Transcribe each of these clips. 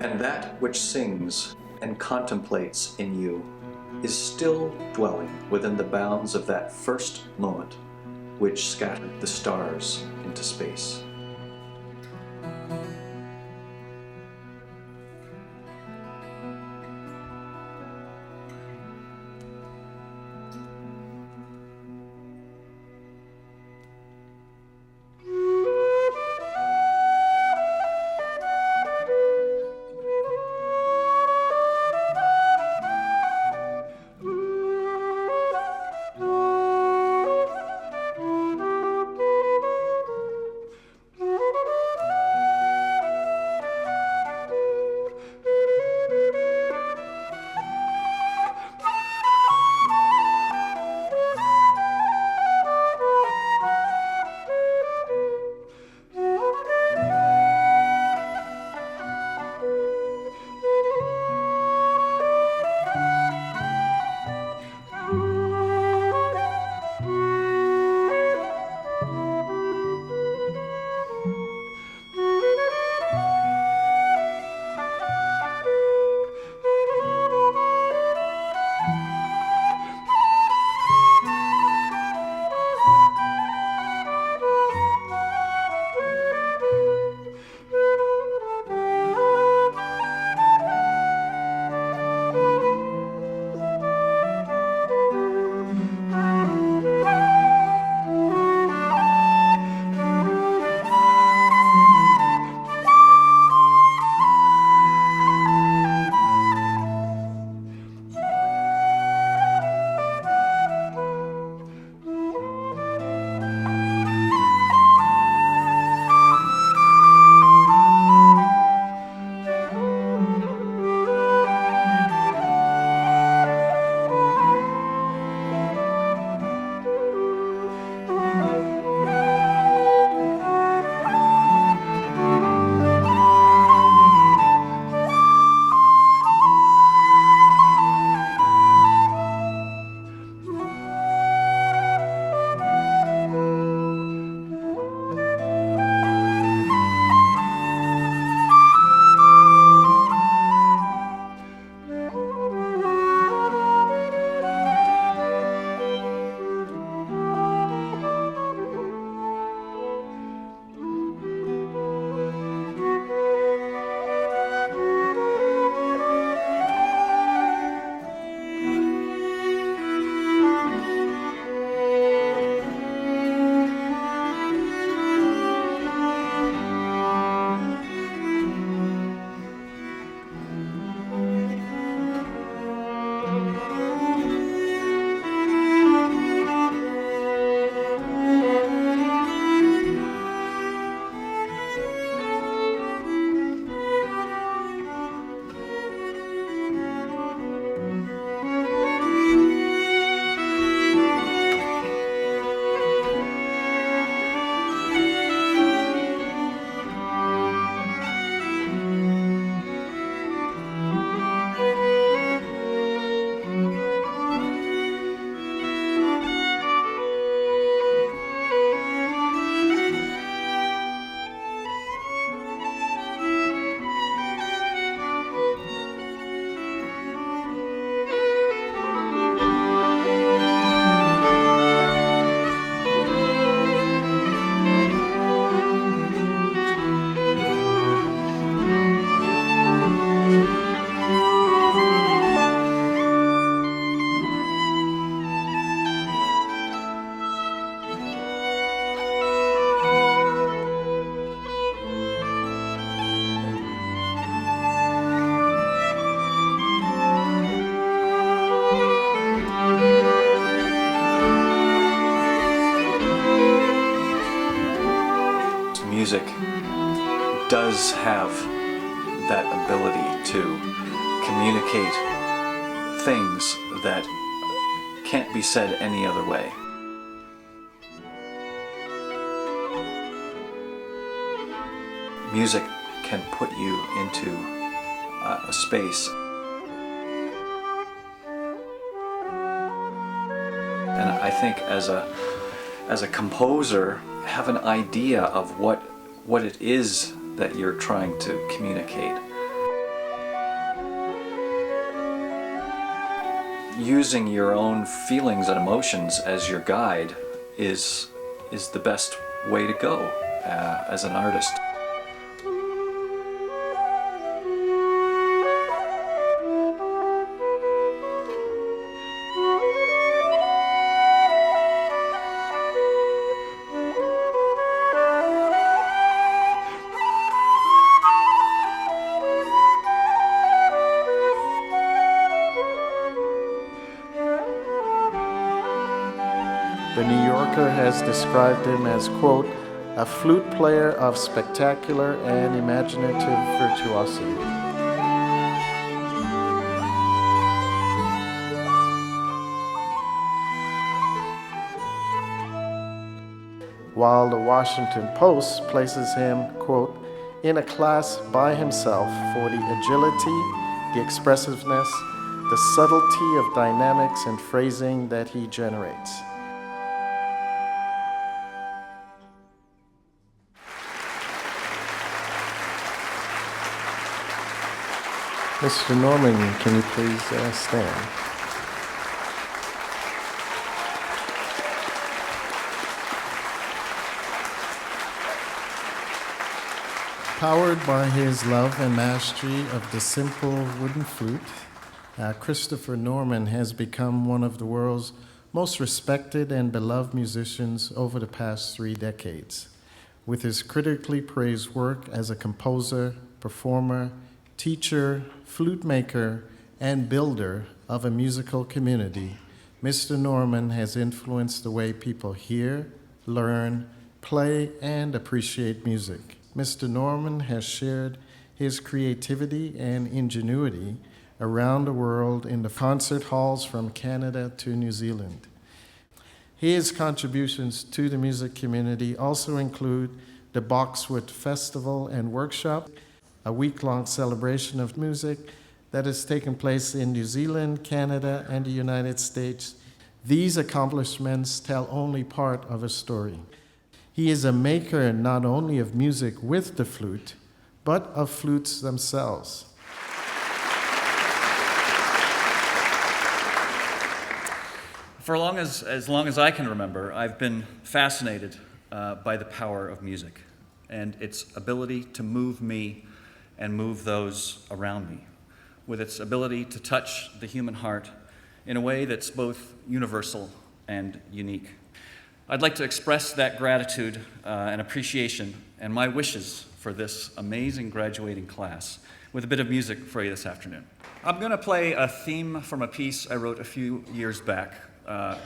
And that which sings and contemplates in you is still dwelling within the bounds of that first moment which scattered the stars into space. Music does have that ability to communicate things that can't be said any other way. Music can put you into a space. And I think as a composer, have an idea of what it is that you're trying to communicate. using your own feelings and emotions as your guide is the best way to go as an artist. The New Yorker has described him as, quote, a flute player of spectacular and imaginative virtuosity. While the Washington Post places him, quote, in a class by himself for the agility, the expressiveness, the subtlety of dynamics and phrasing that he generates. Mr. Norman, can you please stand? Powered by his love and mastery of the simple wooden flute, Christopher Norman has become one of the world's most respected and beloved musicians over the past 3 decades. With his critically praised work as a composer, performer, teacher, flute maker, and builder of a musical community, Mr. Norman has influenced the way people hear, learn, play, and appreciate music. Mr. Norman has shared his creativity and ingenuity around the world in the concert halls from Canada to New Zealand. His contributions to the music community also include the Boxwood Festival and Workshop, a week-long celebration of music that has taken place in New Zealand, Canada, and the United States. These accomplishments tell only part of a story. He is a maker not only of music with the flute, but of flutes themselves. For as long as I can remember, I've been fascinated by the power of music and its ability to move me and move those around me, with its ability to touch the human heart in a way that's both universal and unique. I'd like to express that gratitude and appreciation and my wishes for this amazing graduating class with a bit of music for you this afternoon. I'm going to play a theme from a piece I wrote a few years back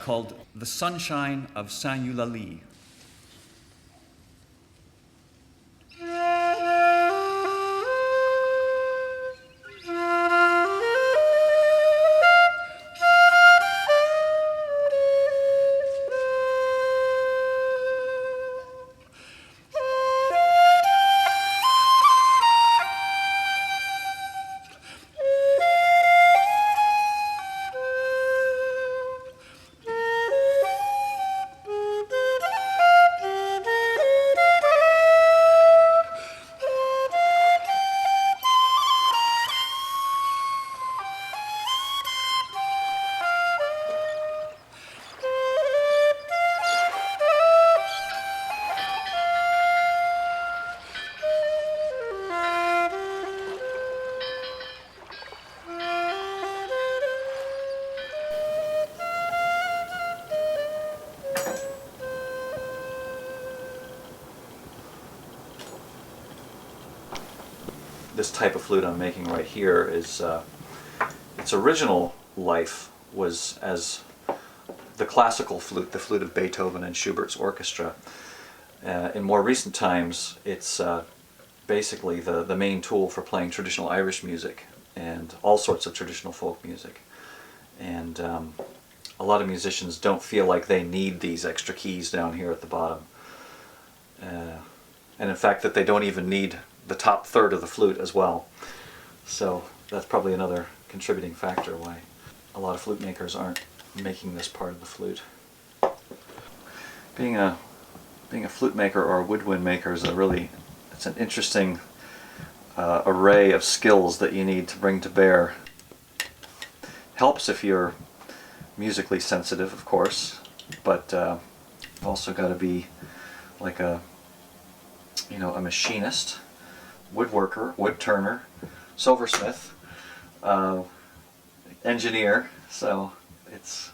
called The Sunshine of Saint-Eulalie. This type of flute I'm making right here is, its original life was as the classical flute, the flute of Beethoven and Schubert's orchestra. In more recent times, it's basically the main tool for playing traditional Irish music and all sorts of traditional folk music. And a lot of musicians don't feel like they need these extra keys down here at the bottom. And in fact, that they don't even need the top third of the flute as well. So that's probably another contributing factor why a lot of flute makers aren't making this part of the flute. Being a flute maker or a woodwind maker is it's an interesting array of skills that you need to bring to bear. Helps if you're musically sensitive, of course, but I've also got to be like a machinist, woodworker, wood turner, silversmith, engineer. So it's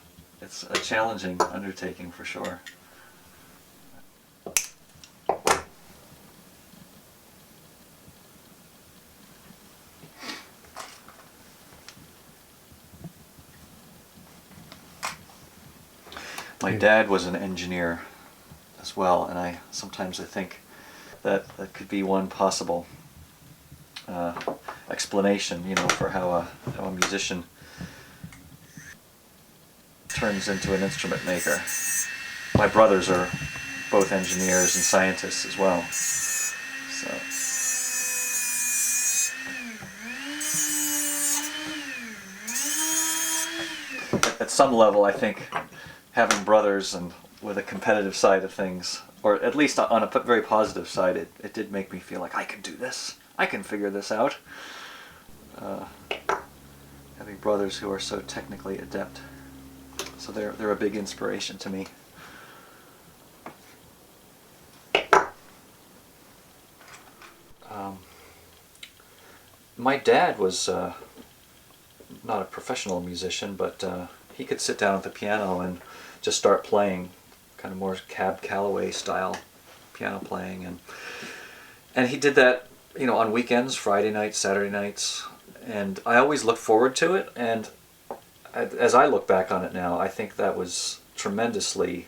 a challenging undertaking for sure. My dad was an engineer as well, and sometimes I think that could be one possible explanation, for how a musician turns into an instrument maker. My brothers are both engineers and scientists as well. So. At some level, I think having brothers and with a competitive side of things, or at least on a very positive side, it did make me feel like I can do this. I can figure this out. Having brothers who are so technically adept. So they're a big inspiration to me. My dad was not a professional musician, but he could sit down at the piano and just start playing, kind of more Cab Calloway style piano playing, and he did that, on weekends, Friday nights, Saturday nights, and I always looked forward to it. And as I look back on it now, I think that was tremendously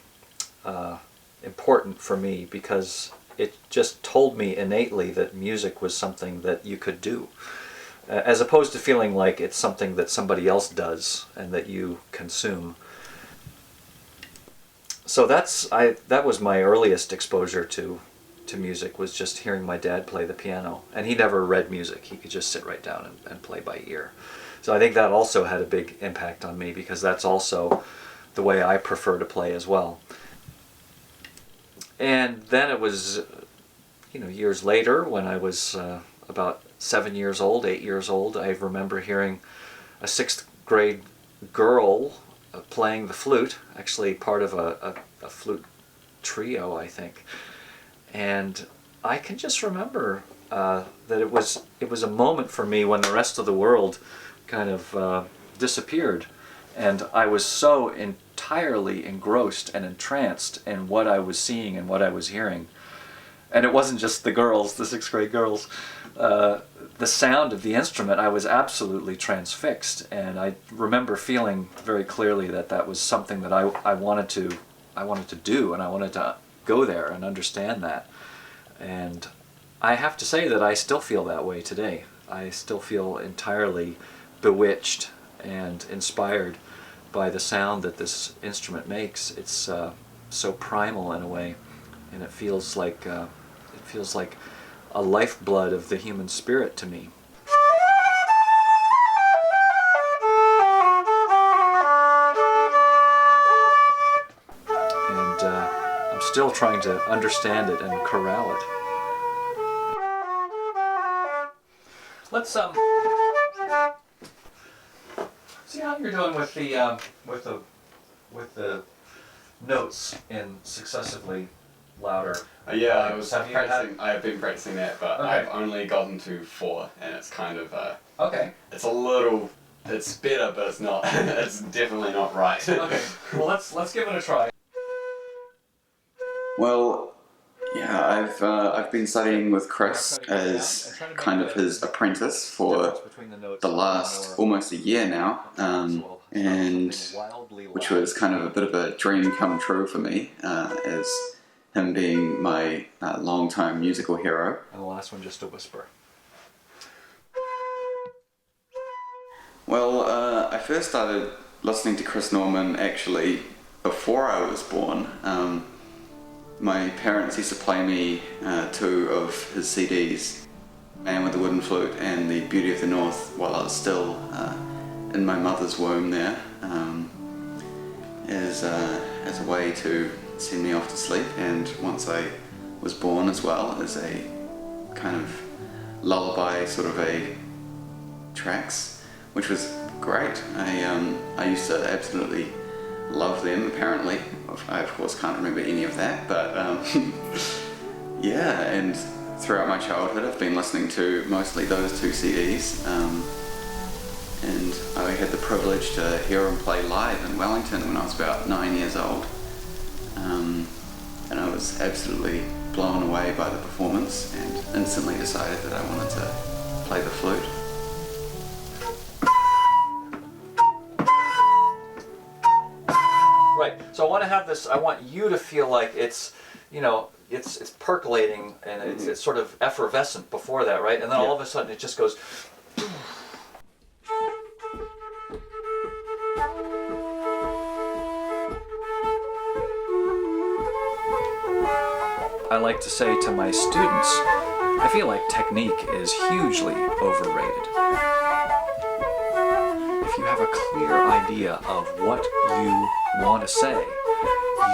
important for me, because it just told me innately that music was something that you could do, as opposed to feeling like it's something that somebody else does and that you consume. So that was my earliest exposure to music, was just hearing my dad play the piano. And he never read music. He could just sit right down and play by ear. So I think that also had a big impact on me, because that's also the way I prefer to play as well. And then it was, years later, when I was about 7 years old, 8 years old, I remember hearing a 6th grade girl playing the flute, actually part of a flute trio, I think. And I can just remember that it was a moment for me when the rest of the world kind of disappeared, and I was so entirely engrossed and entranced in what I was seeing and what I was hearing. And it wasn't just the girls, the 6th grade girls. The sound of the instrument, I was absolutely transfixed, and I remember feeling very clearly that was something that I wanted to do, and I wanted to go there and understand that. And I have to say that I still feel that way today. I still feel entirely bewitched and inspired by the sound that this instrument makes. It's so primal in a way, and it feels like a lifeblood of the human spirit to me. And I'm still trying to understand it and corral it. Let's see how you're doing with the notes in successively louder. Yeah, I have been practicing that, but okay. I've only gotten to 4, and it's kind of okay. It's better, but it's not. It's definitely not right. Okay. Well, let's give it a try. Well, yeah, I've been studying with Chris as kind of his apprentice for the last almost a year now, and which was kind of a bit of a dream come true for me, as him being my long-time musical hero. And the last one, just a whisper. Well, I first started listening to Chris Norman actually before I was born. My parents used to play me 2 of his CDs, Man with the Wooden Flute and The Beauty of the North, while I was still in my mother's womb there, as a way to send me off to sleep, and once I was born as well, as a kind of lullaby sort of a tracks, which was great. I used to absolutely love them, apparently. I, of course, can't remember any of that, but yeah, and throughout my childhood I've been listening to mostly those two CDs, and I had the privilege to hear them play live in Wellington when I was about 9 years old, and I was absolutely blown away by the performance and instantly decided that I wanted to play the flute. Right. So I want to have this. I want you to feel like it's, you know, it's percolating and it's sort of effervescent before that, right? And then all of a sudden it just goes. I like to say to my students, I feel like technique is hugely overrated. If you have a clear idea of what you want to say,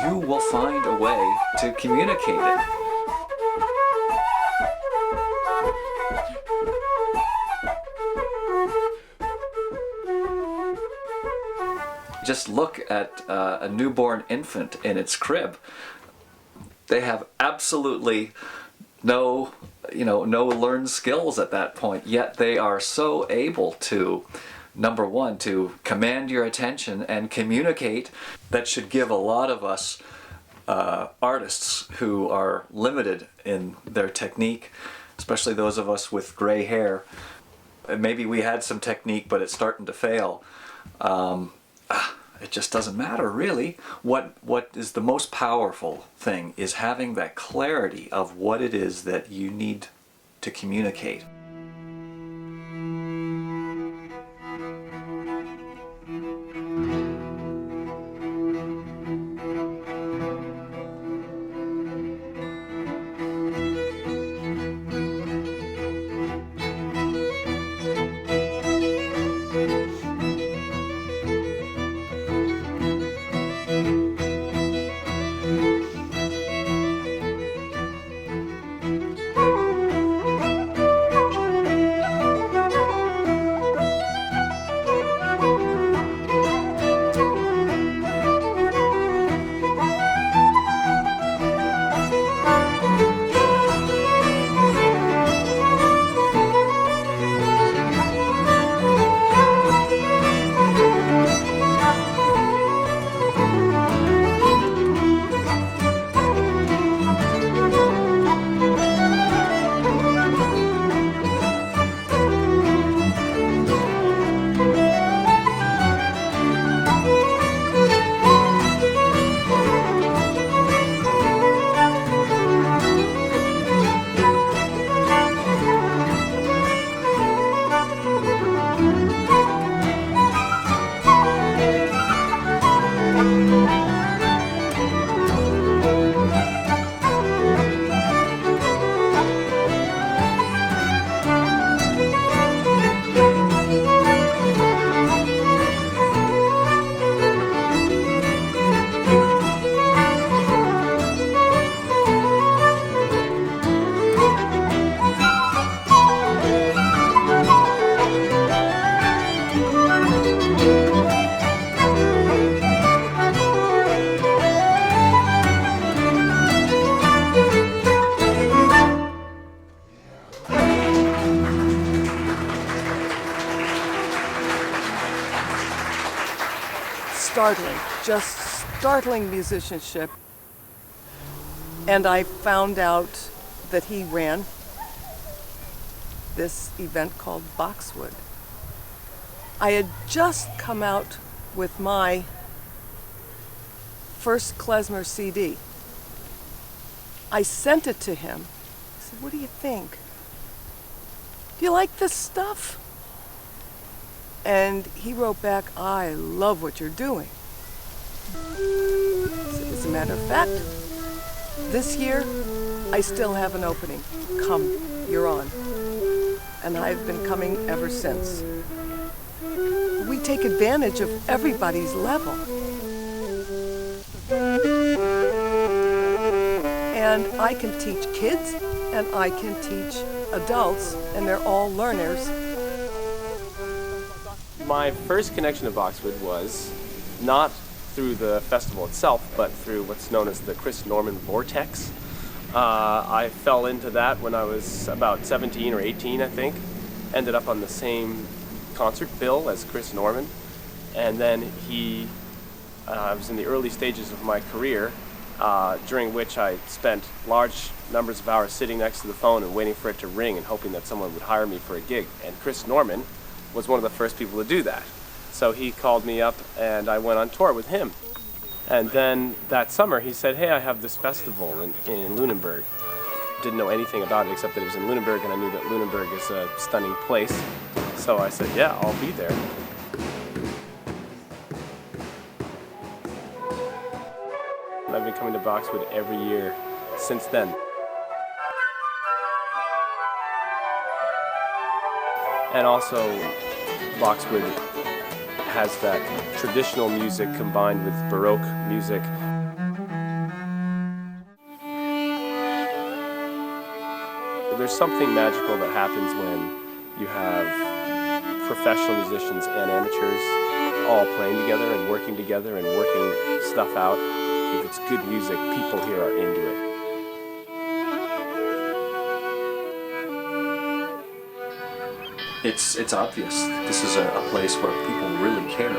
you will find a way to communicate it. Just look at a newborn infant in its crib. They have absolutely no learned skills at that point, yet they are so able to, number one, to command your attention and communicate. That should give a lot of us artists who are limited in their technique, especially those of us with gray hair. Maybe we had some technique, but it's starting to fail. It just doesn't matter, really. What is the most powerful thing is having that clarity of what it is that you need to communicate. Just startling musicianship. And I found out that he ran this event called Boxwood. I had just come out with my first klezmer CD. I sent it to him. I said, "What do you think? Do you like this stuff?" And he wrote back, "I love what you're doing." So as a matter of fact, this year I still have an opening. Come, you're on. And I've been coming ever since. We take advantage of everybody's level. And I can teach kids and I can teach adults, and they're all learners. My first connection to Boxwood was not through the festival itself, but through what's known as the Chris Norman Vortex. I fell into that when I was about 17 or 18, I think. Ended up on the same concert bill as Chris Norman. And then I was in the early stages of my career, during which I spent large numbers of hours sitting next to the phone and waiting for it to ring and hoping that someone would hire me for a gig. And Chris Norman was one of the first people to do that. So he called me up and I went on tour with him. And then that summer he said, hey, I have this festival in Lunenburg. Didn't know anything about it except that it was in Lunenburg, and I knew that Lunenburg is a stunning place. So I said, yeah, I'll be there. And I've been coming to Boxwood every year since then. And also, Boxwood has that traditional music combined with baroque music. There's something magical that happens when you have professional musicians and amateurs all playing together and working stuff out. If it's good music, people here are into it. It's obvious that this is a place where people really care.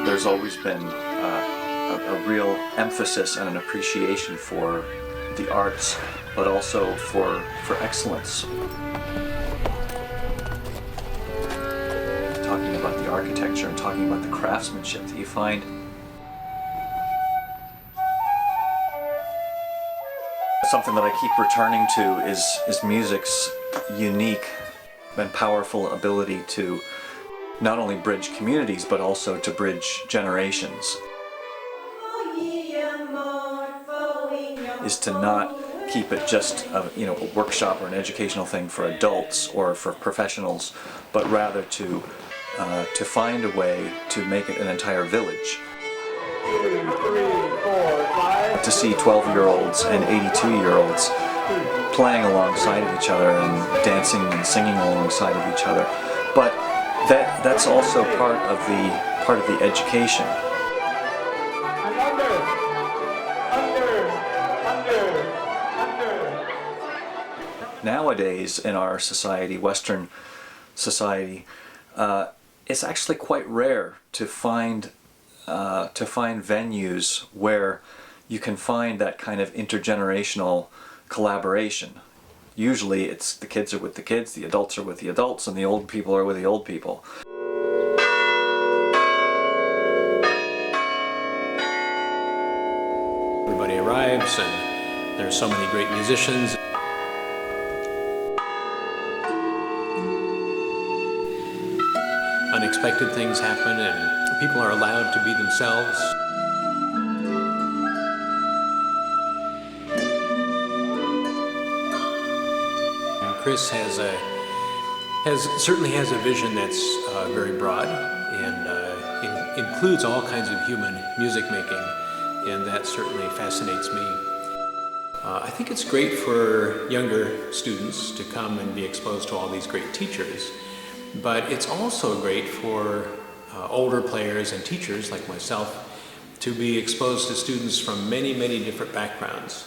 There's always been a real emphasis and an appreciation for the arts, but also for excellence. Talking about the architecture and talking about the craftsmanship that you find. Something that I keep returning to is music's unique and powerful ability to not only bridge communities, but also to bridge generations. Is to not keep it just a workshop or an educational thing for adults or for professionals, but rather to find a way to make it an entire village. 2, 3, 4, 5. To see 12-year-olds and 82-year-olds playing alongside of each other and dancing and singing alongside of each other, but that's also part of the education. And under. Nowadays, in our society, Western society, it's actually quite rare to find venues where you can find that kind of intergenerational collaboration. Usually it's the kids are with the kids, the adults are with the adults, and the old people are with the old people. Everybody arrives and there's so many great musicians. Unexpected things happen and people are allowed to be themselves. Chris certainly has a vision that's very broad and includes all kinds of human music making, and that certainly fascinates me. I think it's great for younger students to come and be exposed to all these great teachers, but it's also great for older players and teachers like myself to be exposed to students from many, many different backgrounds.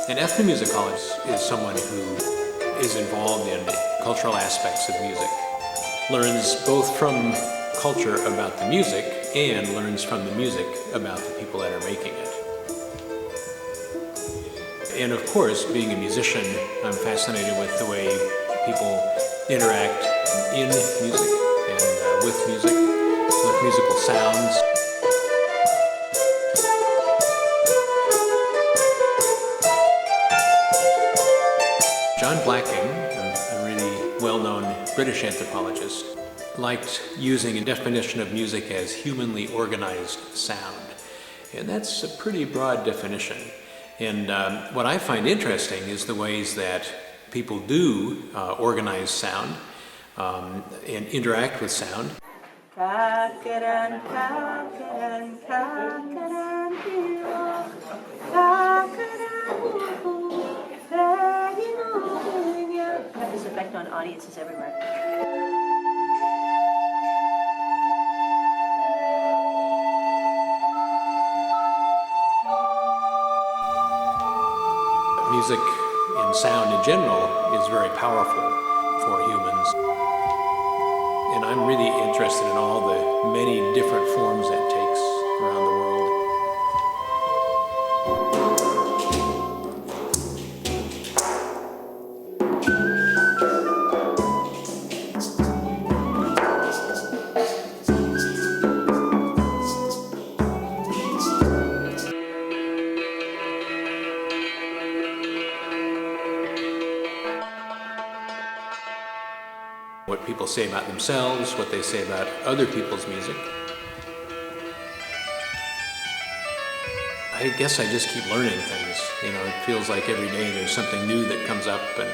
An ethnomusicologist is someone who is involved in cultural aspects of music, learns both from culture about the music and learns from the music about the people that are making it. And of course, being a musician, I'm fascinated with the way people interact in music and with musical sounds. John Blacking, a really well-known British anthropologist, liked using a definition of music as humanly organized sound. And that's a pretty broad definition. And what I find interesting is the ways that people do organize sound and interact with sound. Have this effect on audiences everywhere. music and sound in general is very powerful for humans. And I'm really interested in all the many different forms that takes around the world. What people say about themselves, what they say about other people's music. I guess I just keep learning things. It feels like every day there's something new that comes up, and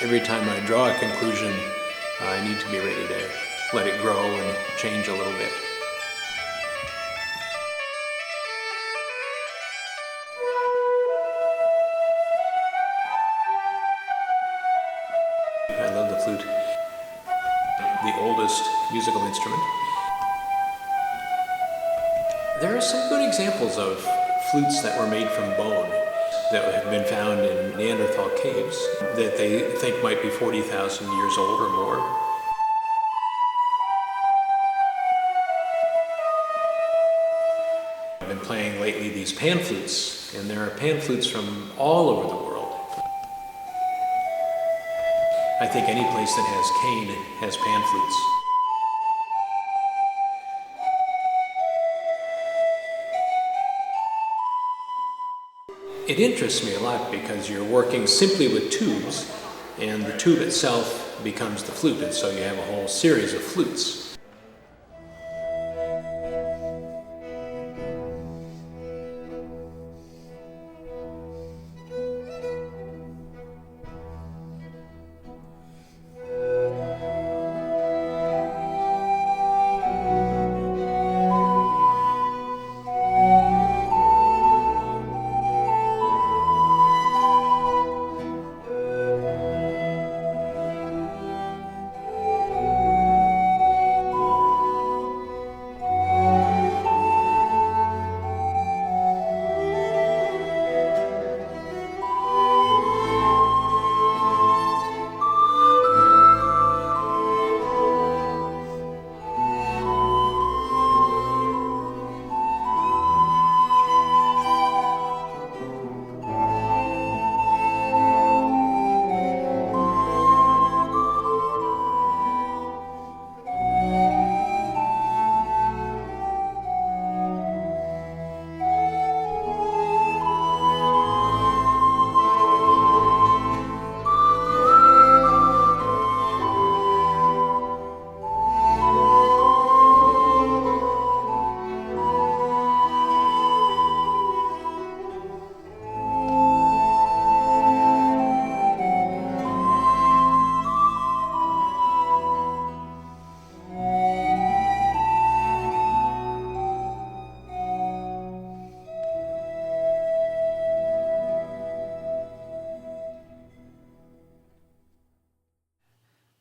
every time I draw a conclusion, I need to be ready to let it grow and change a little bit. I love the flute, the oldest musical instrument. There are some good examples of flutes that were made from bone that have been found in Neanderthal caves that they think might be 40,000 years old or more. I've been playing lately these pan flutes, and there are pan flutes from all over the world. I think any place that has cane has pan flutes. It interests me a lot because you're working simply with tubes, and the tube itself becomes the flute, and so you have a whole series of flutes.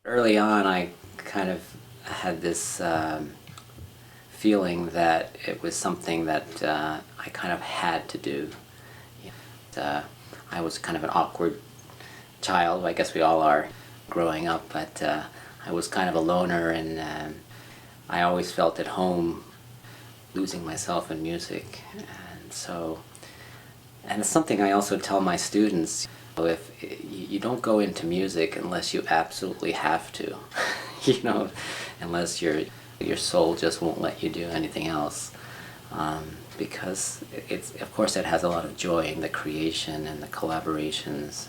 Early on, I kind of had this feeling that it was something that I kind of had to do. I was kind of an awkward child, I guess we all are growing up, but I was kind of a loner, and I always felt at home losing myself in music. And it's something I also tell my students. If you don't go into music unless you absolutely have to, unless your soul just won't let you do anything else, because of course it has a lot of joy in the creation and the collaborations,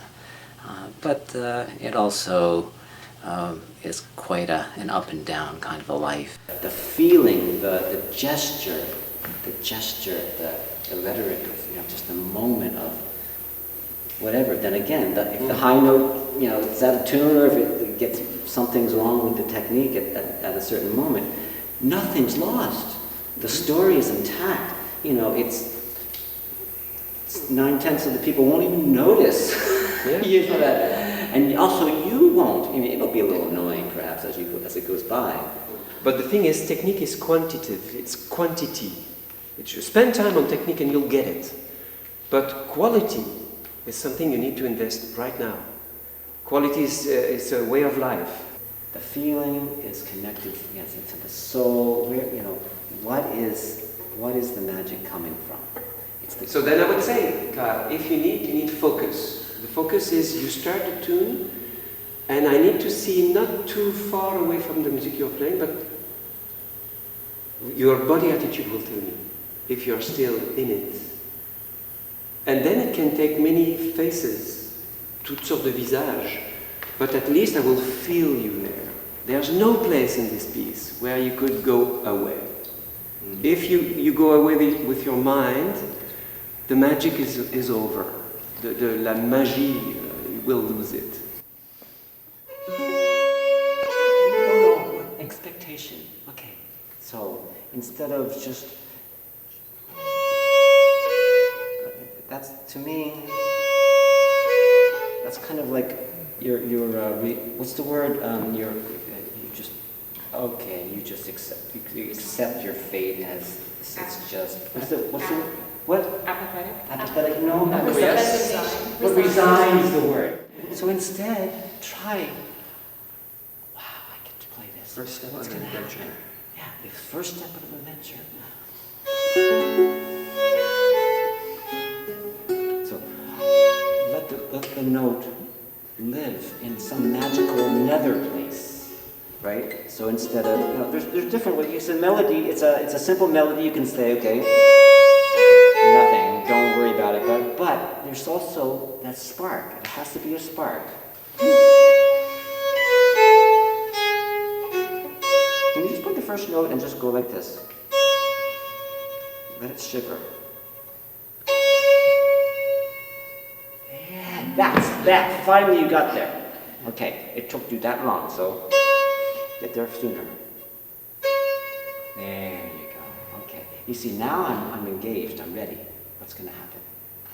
but it also is quite an up and down kind of a life. The feeling, the gesture, the rhetoric, just the moment of whatever. Then again, if the high note, it's out of tune, or if it gets something's wrong with the technique at a certain moment, nothing's lost. The story is intact. It's 9/10 of the people won't even notice. Yeah. That, and also you won't. It'll be a little annoying perhaps as it goes by. But the thing is, technique is quantitative. It's quantity. You spend time on technique and you'll get it. But quality is something you need to invest right now. Quality is a way of life. The feeling is connected, yes, to the soul. Where, what is the magic coming from? So then I would say, if you need focus. The focus is you start a tune, and I need to see not too far away from the music you're playing, but your body attitude will tell me if you're still in it. And then it can take many faces, toutes sortes de visages, but at least I will feel you there. There's no place in this piece where you could go away. If you go away with your mind, the magic is over. La magie, you will lose it. Oh, no, expectation. Okay. So instead of just, that's, to me, that's kind of like what's the word? You accept your fate as it's just, what? Apathetic? No, but resign is the word. So instead, try, wow, I get to play this. First step What's of going an to adventure. happen? Yeah, the first step of an adventure. So let the note live in some magical nether place, right? So instead of, there's different ways. It's a melody. It's a simple melody. You can say, okay, nothing. Don't worry about it. But there's also that spark. It has to be a spark. Can you just put the first note and just go like this? Let it shiver. Yeah, that. Finally you got there. Okay, it took you that long, so get there sooner. There you go. Okay. You see, now I'm engaged. I'm ready. What's going to happen?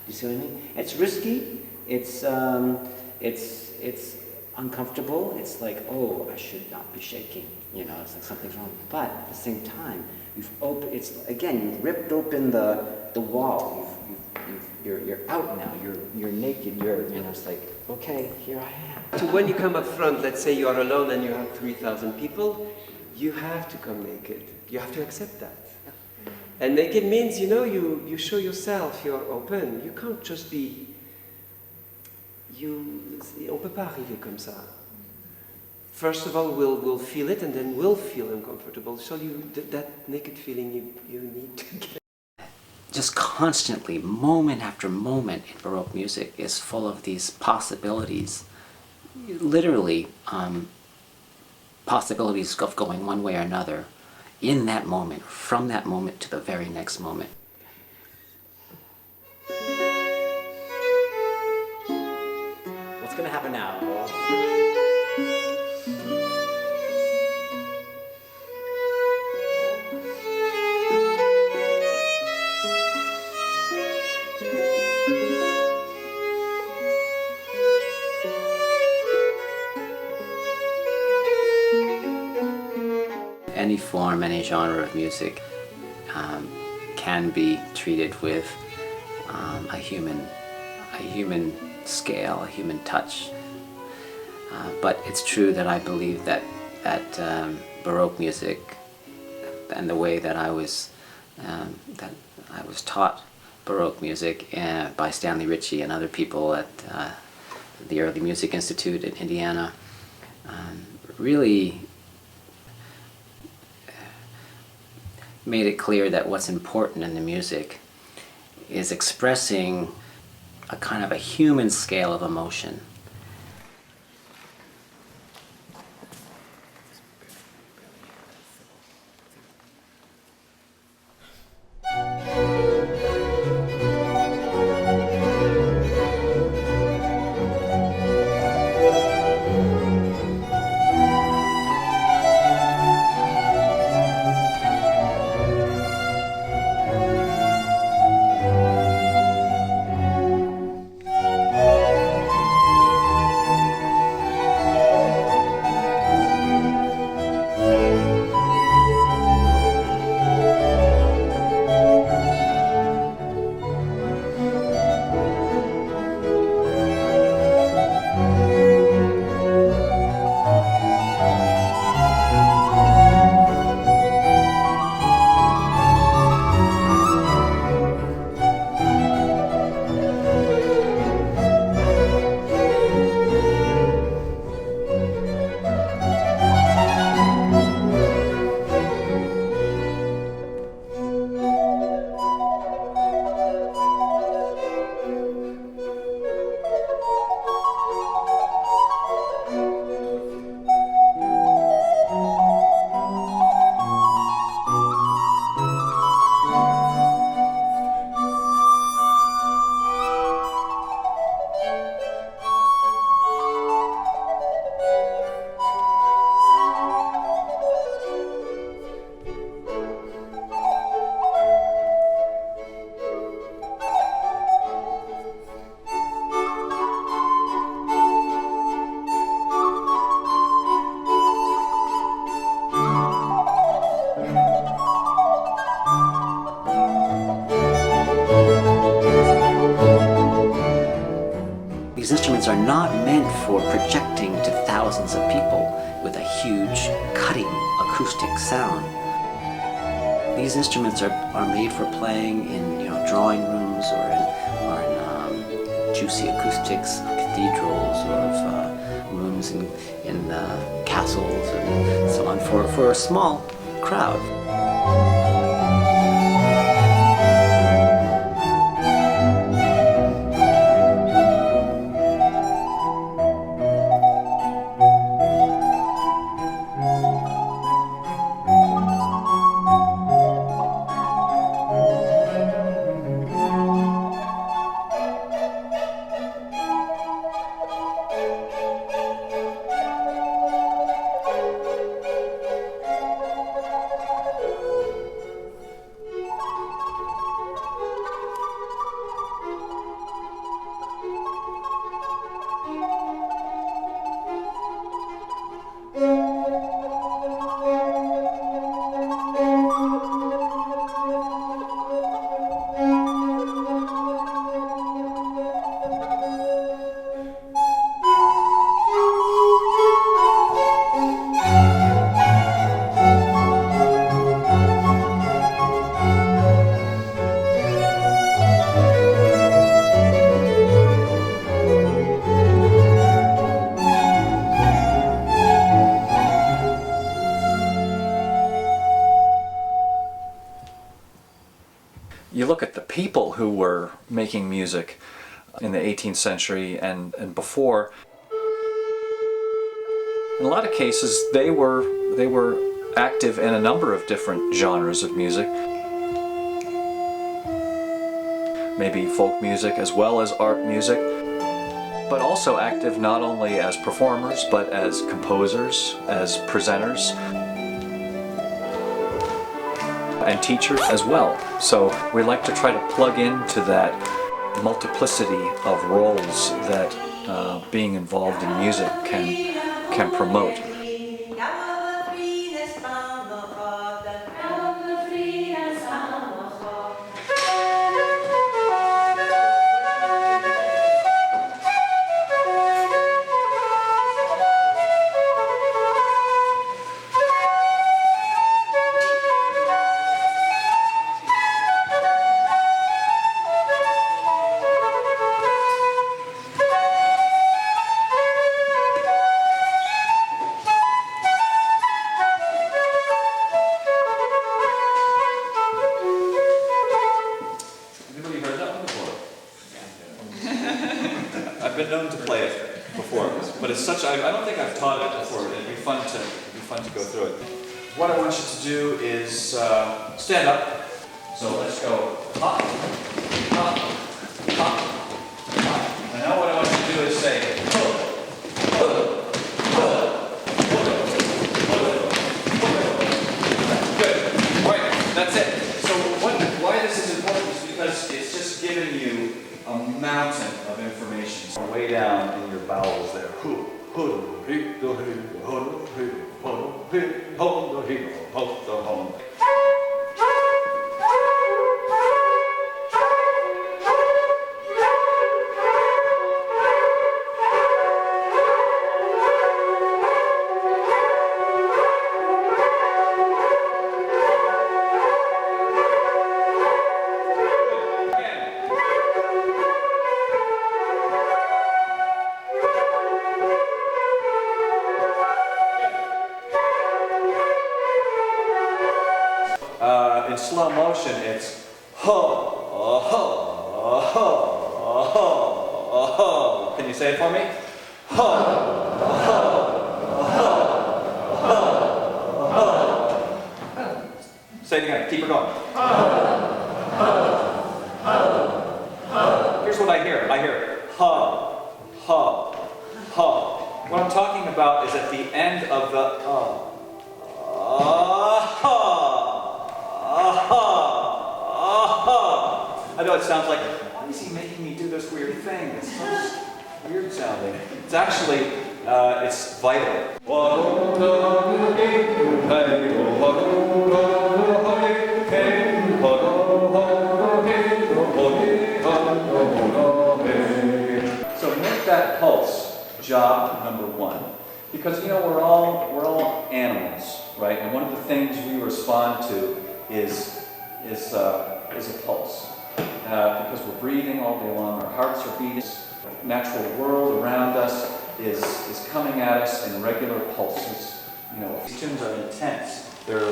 You see what I mean? It's risky. It's uncomfortable. It's like, oh, I should not be shaking. It's like something's wrong. But at the same time, you've ripped open the wall. You're out now. You're naked. It's like, okay, here I am. So when you come up front, let's say you are alone and you have 3,000 people, you have to come naked. You have to accept that. And naked means, you show yourself, you're open. You can't just be... On peut pas arriver comme ça. First of all, we'll feel it, and then we'll feel uncomfortable. So that naked feeling you need to get. Just constantly, moment after moment in Baroque music is full of these possibilities. Literally, possibilities of going one way or another in that moment, from that moment to the very next moment. What's going to happen now? Any form, any genre of music can be treated with a human scale, a human touch. But it's true that I believe that Baroque music and the way that I was taught Baroque music by Stanley Ritchie and other people at the Early Music Institute in Indiana really made it clear that what's important in the music is expressing a kind of a human scale of emotion. instruments are not meant for projecting to thousands of people with a huge, cutting acoustic sound. These instruments are made for playing in drawing rooms or in juicy acoustics, cathedrals, or rooms in castles and so on for a small crowd. You look at the people who were making music in the 18th century and before. In a lot of cases, they were active in a number of different genres of music. Maybe folk music as well as art music, but also active not only as performers, but as composers, as presenters, and teachers as well. So we like to try to plug into that multiplicity of roles that being involved in music can promote. I don't think I've taught it before. It'd be fun to go through it. What I want you to do is stand up. So let's go hop, hop, hop, hop. And now what I want you to do is say good. All right, that's it. So why this is important is because it's just giving you a mountain of information. So way down in your bowels there. In slow motion, it's ho, ho, ho, ho, ho. Can you say it for me? Ho, ho, ho, ho. Say it again. Keep it going. Here's what I hear. I hear ha, ha, ha. What I'm talking about is at the end of the I know it sounds like, why is he making me do this weird thing? It's so weird sounding. It's actually, it's vital. So that pulse job number one. Because, you know, we're all animals, right? And one of the things we respond to is a pulse. Because we're breathing all day long, our hearts are beating. The natural world around us is coming at us in regular pulses. You know, these tunes are intense. They're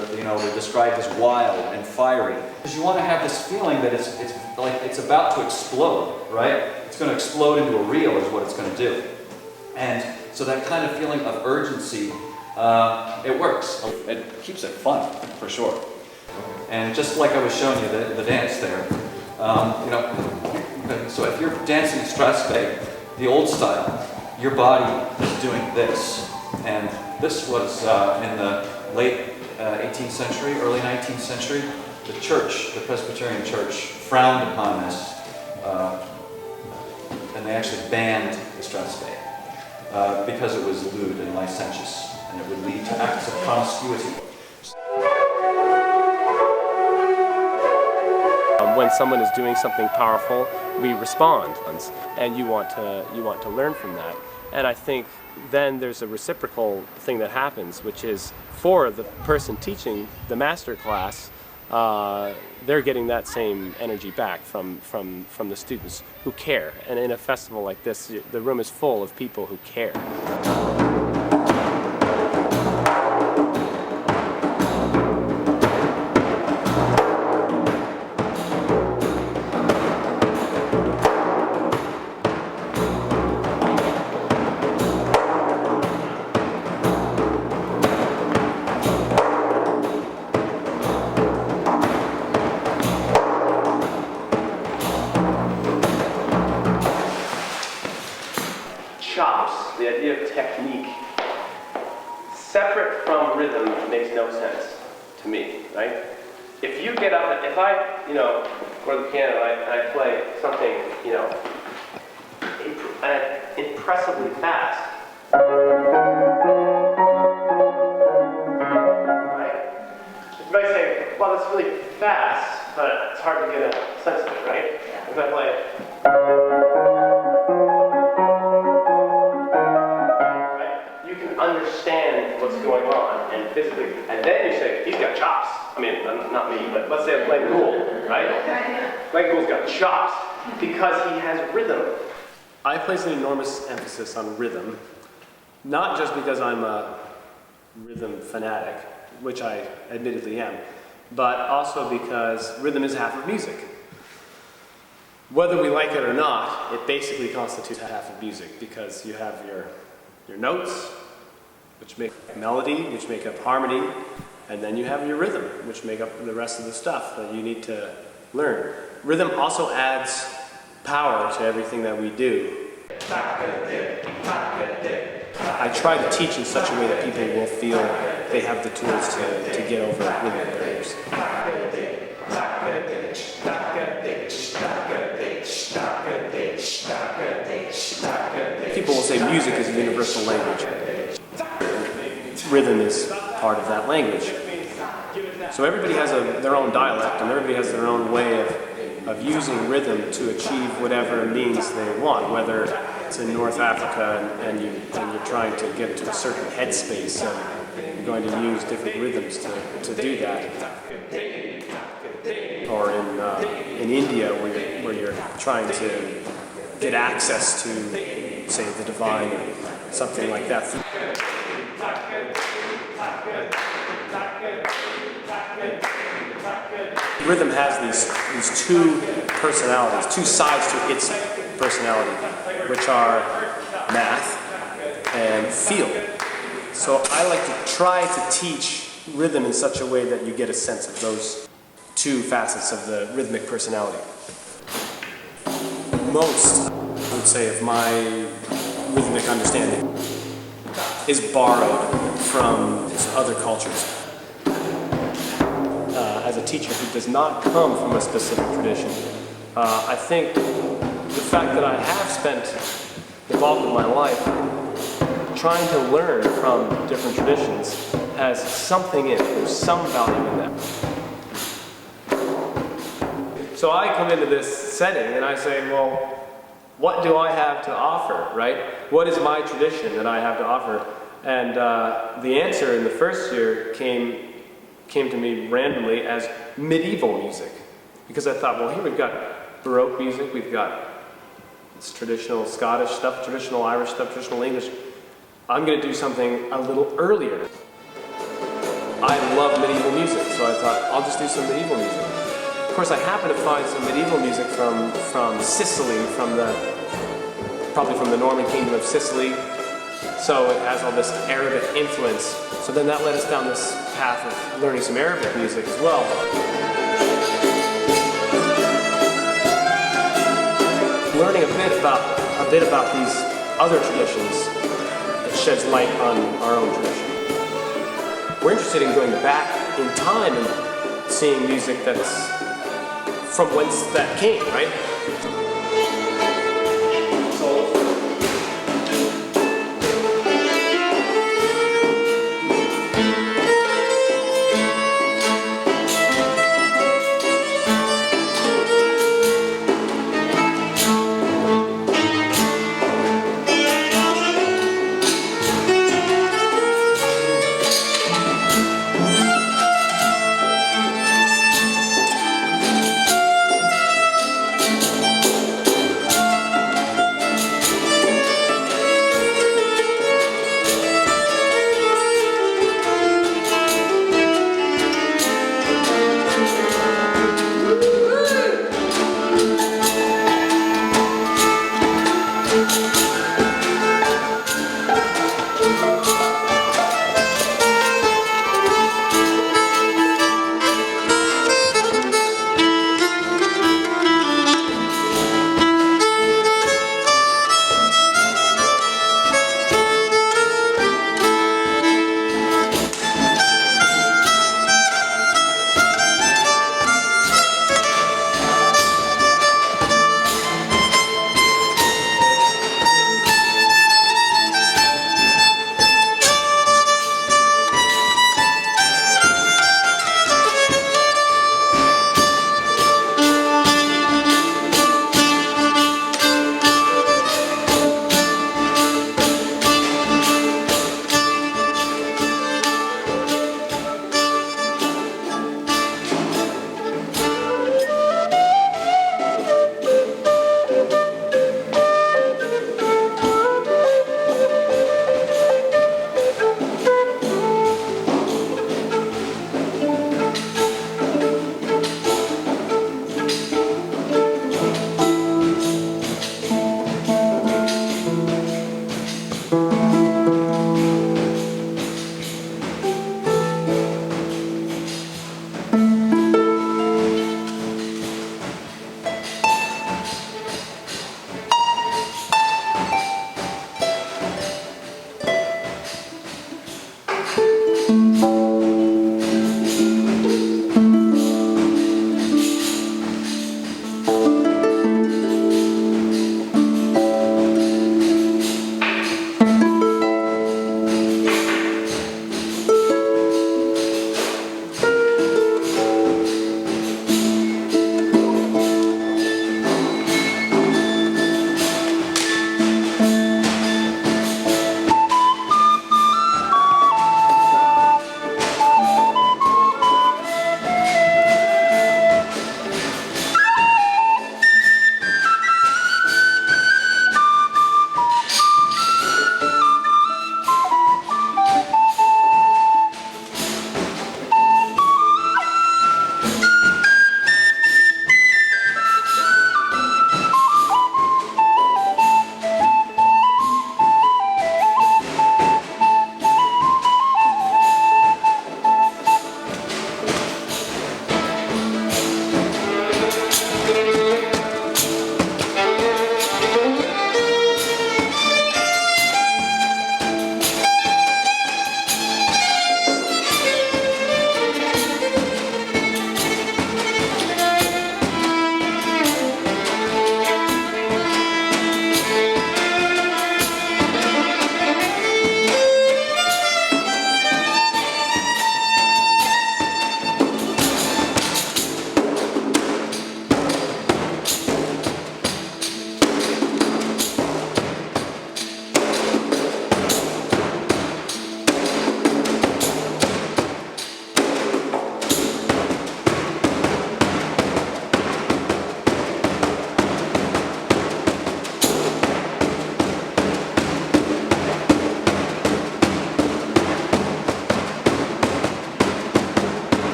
described as wild and fiery. Because you want to have this feeling that it's like it's about to explode, right? It's going to explode into a reel is what it's going to do. And so that kind of feeling of urgency, it works. It keeps it fun, for sure. And just like I was showing you the dance there, you know, so if you're dancing Strasberg, the old style, your body is doing this. And this was in the late 18th century, early 19th century. The church, the Presbyterian church, frowned upon this. And they actually banned the Strasberg because it was lewd and licentious, and it would lead to acts of promiscuity. When someone is doing something powerful, we respond, and you want to learn from that. And I think then there's a reciprocal thing that happens, which is for the person teaching the master class, they're getting that same energy back from the students who care. And in a festival like this, the room is full of people who care. Chops, the idea of technique, separate from rhythm makes no sense to me, right? If you get up, if I, go to the piano and I play something, impressively fast, right? You might say, well, that's really fast, but it's hard to get a sense of it, right? If I play understand what's going on and physically, and then you say, he's got chops. I mean, not me, but let's say I'm playing Gould, right? Playing Gould's got chops because he has rhythm. I place an enormous emphasis on rhythm, not just because I'm a rhythm fanatic, which I admittedly am, but also because rhythm is half of music. Whether we like it or not, it basically constitutes half of music because you have your notes, which make melody, which make up harmony, and then you have your rhythm, which make up the rest of the stuff that you need to learn. Rhythm also adds power to everything that we do. I try to teach in such a way that people will feel they have the tools to get over rhythm barriers. People will say music is a universal language. Rhythm is part of that language. So everybody has their own dialect, and everybody has their own way of using rhythm to achieve whatever means they want, whether it's in North Africa and you're trying to get to a certain headspace, and you're going to use different rhythms to do that. Or in India, where you're trying to get access to, say, the divine or something like that. Rhythm has these two personalities, two sides to its personality, which are math and feel. So I like to try to teach rhythm in such a way that you get a sense of those two facets of the rhythmic personality. Most, I would say, of my rhythmic understanding is borrowed from other cultures. As a teacher who does not come from a specific tradition, I think the fact that I have spent the bulk of my life trying to learn from different traditions has something in it. There's some value in that. So I come into this setting and I say, well, what do I have to offer, right? What is my tradition that I have to offer? And the answer in the first year came to me randomly as medieval music. Because I thought, well, here we've got baroque music, we've got this traditional Scottish stuff, traditional Irish stuff, traditional English. I'm going to do something a little earlier. I love medieval music, so I thought, I'll just do some medieval music. Of course, I happened to find some medieval music from Sicily, probably from the Norman kingdom of Sicily. So it has all this Arabic influence. So then that led us down this path of learning some Arabic music as well. Learning a bit about these other traditions, it sheds light on our own tradition. We're interested in going back in time and seeing music that's from whence that came, right?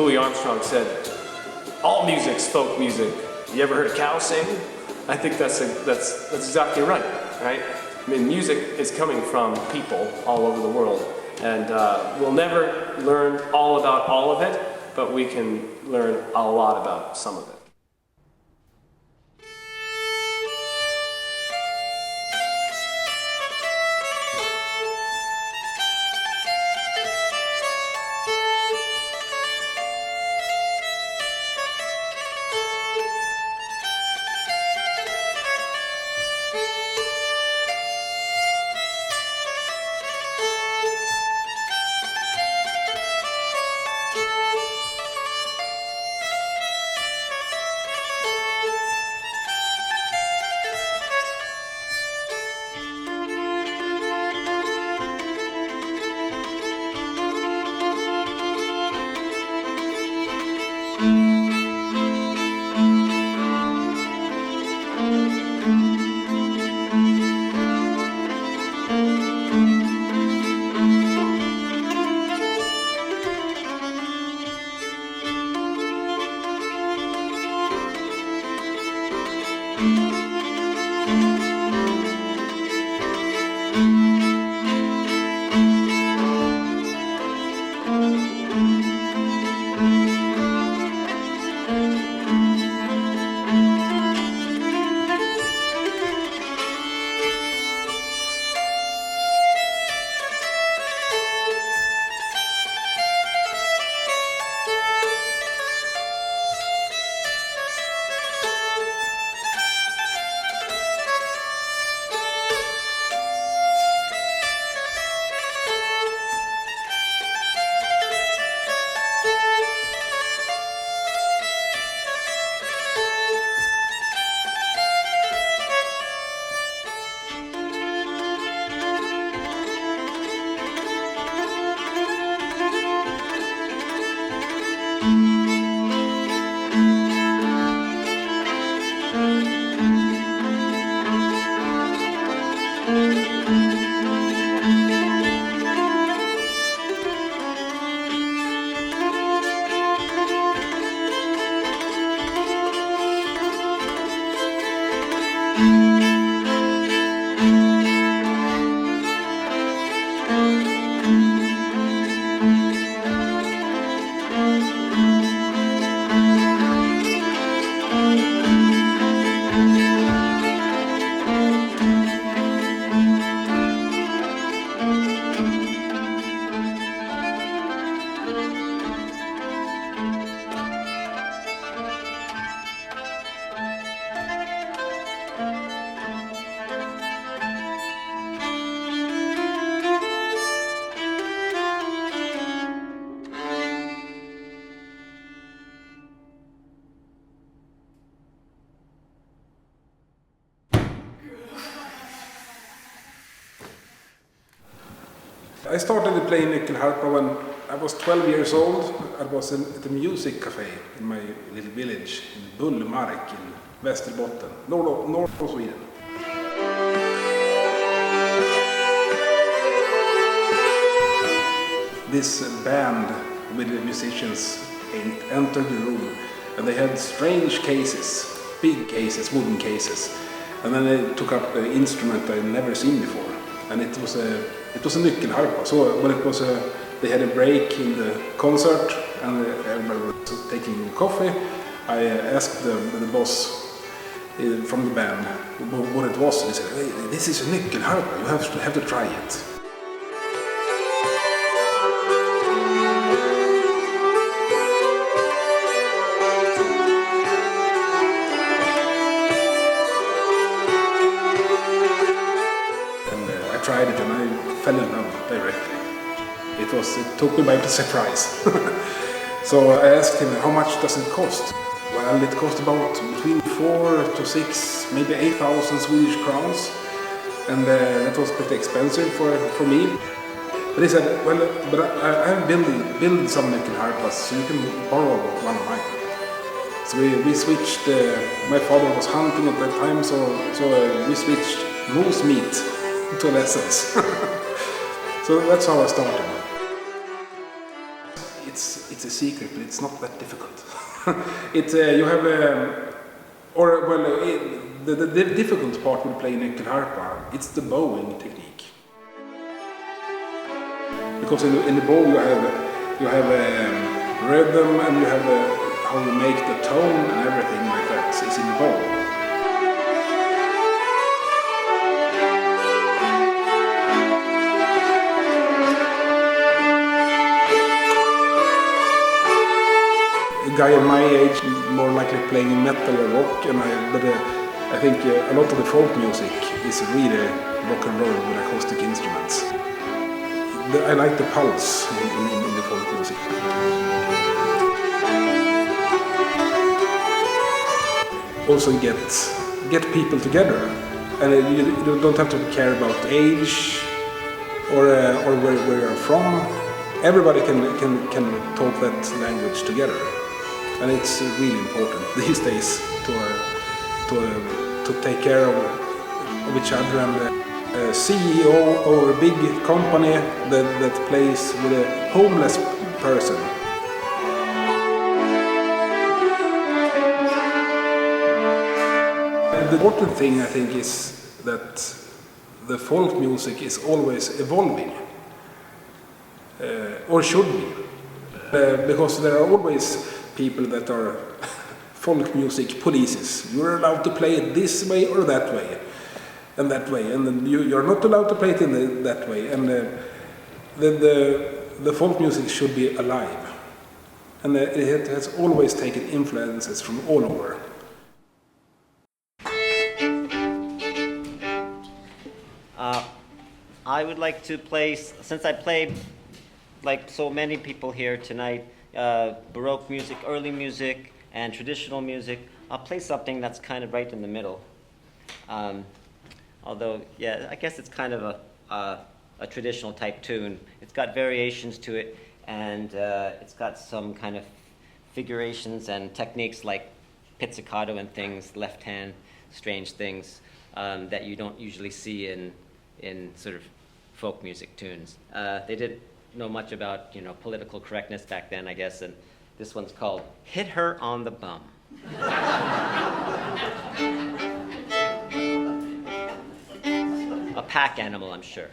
Louis Armstrong said, all music's folk music. You ever heard a cow sing? I think that's exactly right? I mean, music is coming from people all over the world, and we'll never learn all about all of it, but we can learn a lot about some of it. I started playing nyckelharpa when I was 12 years old. I was at a music cafe in my little village in Bullmark in Västerbotten, north of Sweden. This band with the musicians entered the room, and they had strange cases, big cases, wooden cases. And then they took up an instrument I'd never seen before, and it was a nyckelharpa. So when they had a break in the concert and everybody was taking coffee, I asked the boss from the band what it was, and he said, "Hey, this is a nyckelharpa. You have to try it." I tried it and I fell in love directly. It took me by surprise. So I asked him, how much does it cost? Well, it cost about between 4 to 6, maybe 8,000 Swedish crowns. And that was pretty expensive for me. But he said, well, but I have built some nyckelharpas, so you can borrow one of mine. So we switched, my father was hunting at that time, so we switched moose meat to lessons. So that's how I started. it's a secret, but it's not that difficult. You have the difficult part with playing nyckelharpa, it's the bowing technique. Because in the bow you have rhythm, and you have how you make the tone and everything like that is in the bow. A guy of my age more likely playing metal or rock, but I think a lot of the folk music is really rock and roll with acoustic instruments. I like the pulse in the folk music. Also get people together, and you don't have to care about age or where you're from. Everybody can talk that language together. And it's really important these days to take care of each other. And a CEO of a big company that plays with a homeless person. The important thing, I think, is that the folk music is always evolving, or should be, because there are always people that are folk music polices. You're allowed to play it this way or that way, and then you're not allowed to play it in that way. And the folk music should be alive, and it has always taken influences from all over. I would like to play, since I played like so many people here tonight, baroque music, early music, and traditional music, I'll play something that's kind of right in the middle. Although, yeah, I guess it's kind of a traditional type tune. It's got variations to it, and it's got some kind of figurations and techniques like pizzicato and things, left hand, strange things that you don't usually see in sort of folk music tunes. They didn't know much about, political correctness back then, I guess, and this one's called Hit Her on the Bum. A pack animal, I'm sure.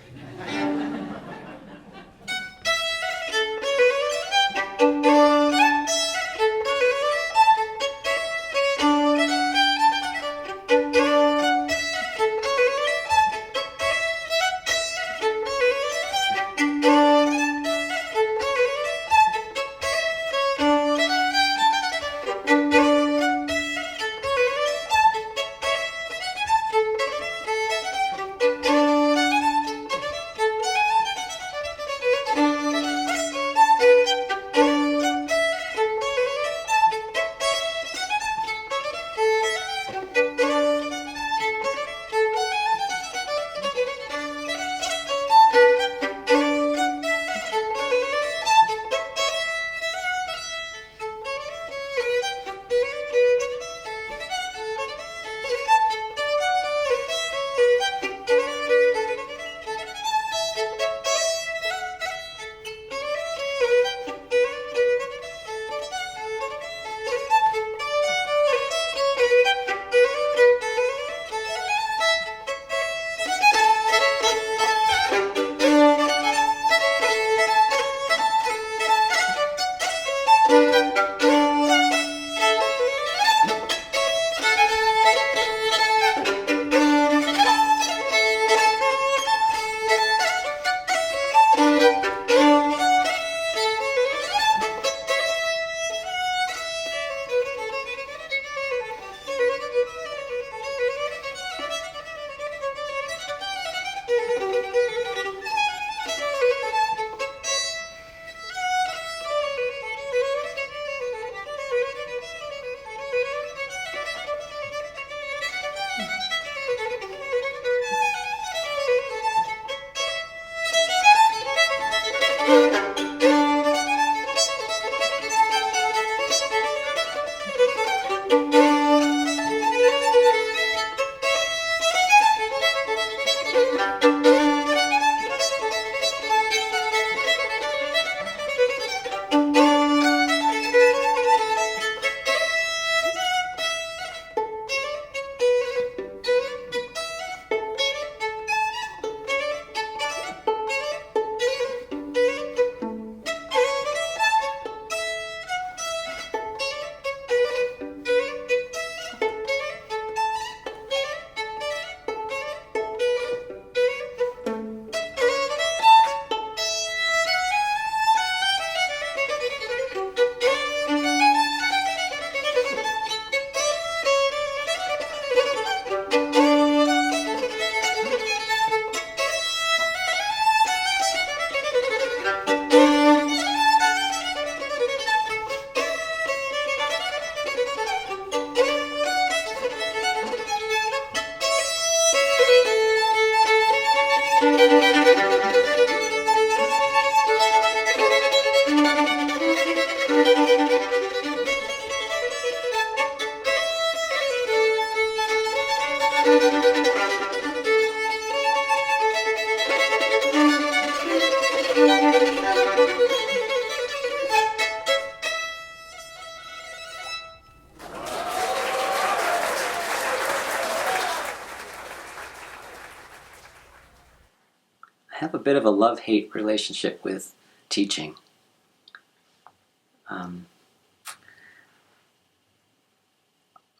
bit of a love-hate relationship with teaching.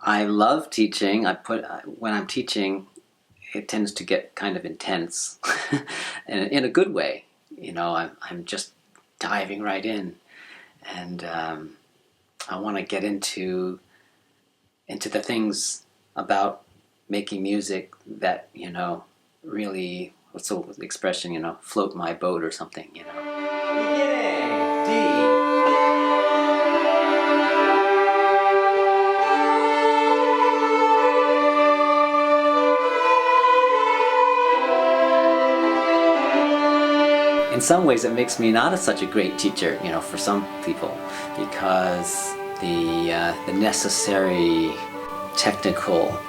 I love teaching. When I'm teaching, it tends to get kind of intense, and in a good way. You know, I'm just diving right in, and I want to get into the things about making music that, you know, really, what's the expression, you know, float my boat or something, you know. Beginning, D. In some ways, it makes me not such a great teacher, you know, for some people, because the necessary technical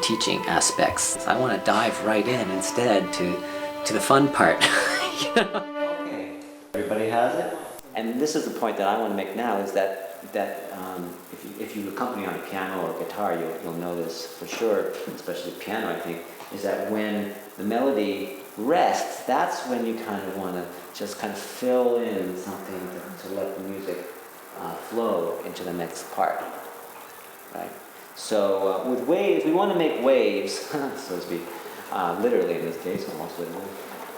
teaching aspects, I want to dive right in instead to the fun part. You know? Okay, everybody has it? And this is the point that I want to make now, is that if you accompany on a piano or guitar, you'll know this for sure, especially piano, I think, is that when the melody rests, that's when you kind of want to just kind of fill in something to let the music flow into the next part, right? So with waves, we want to make waves, so to speak, literally in this case, almost literally,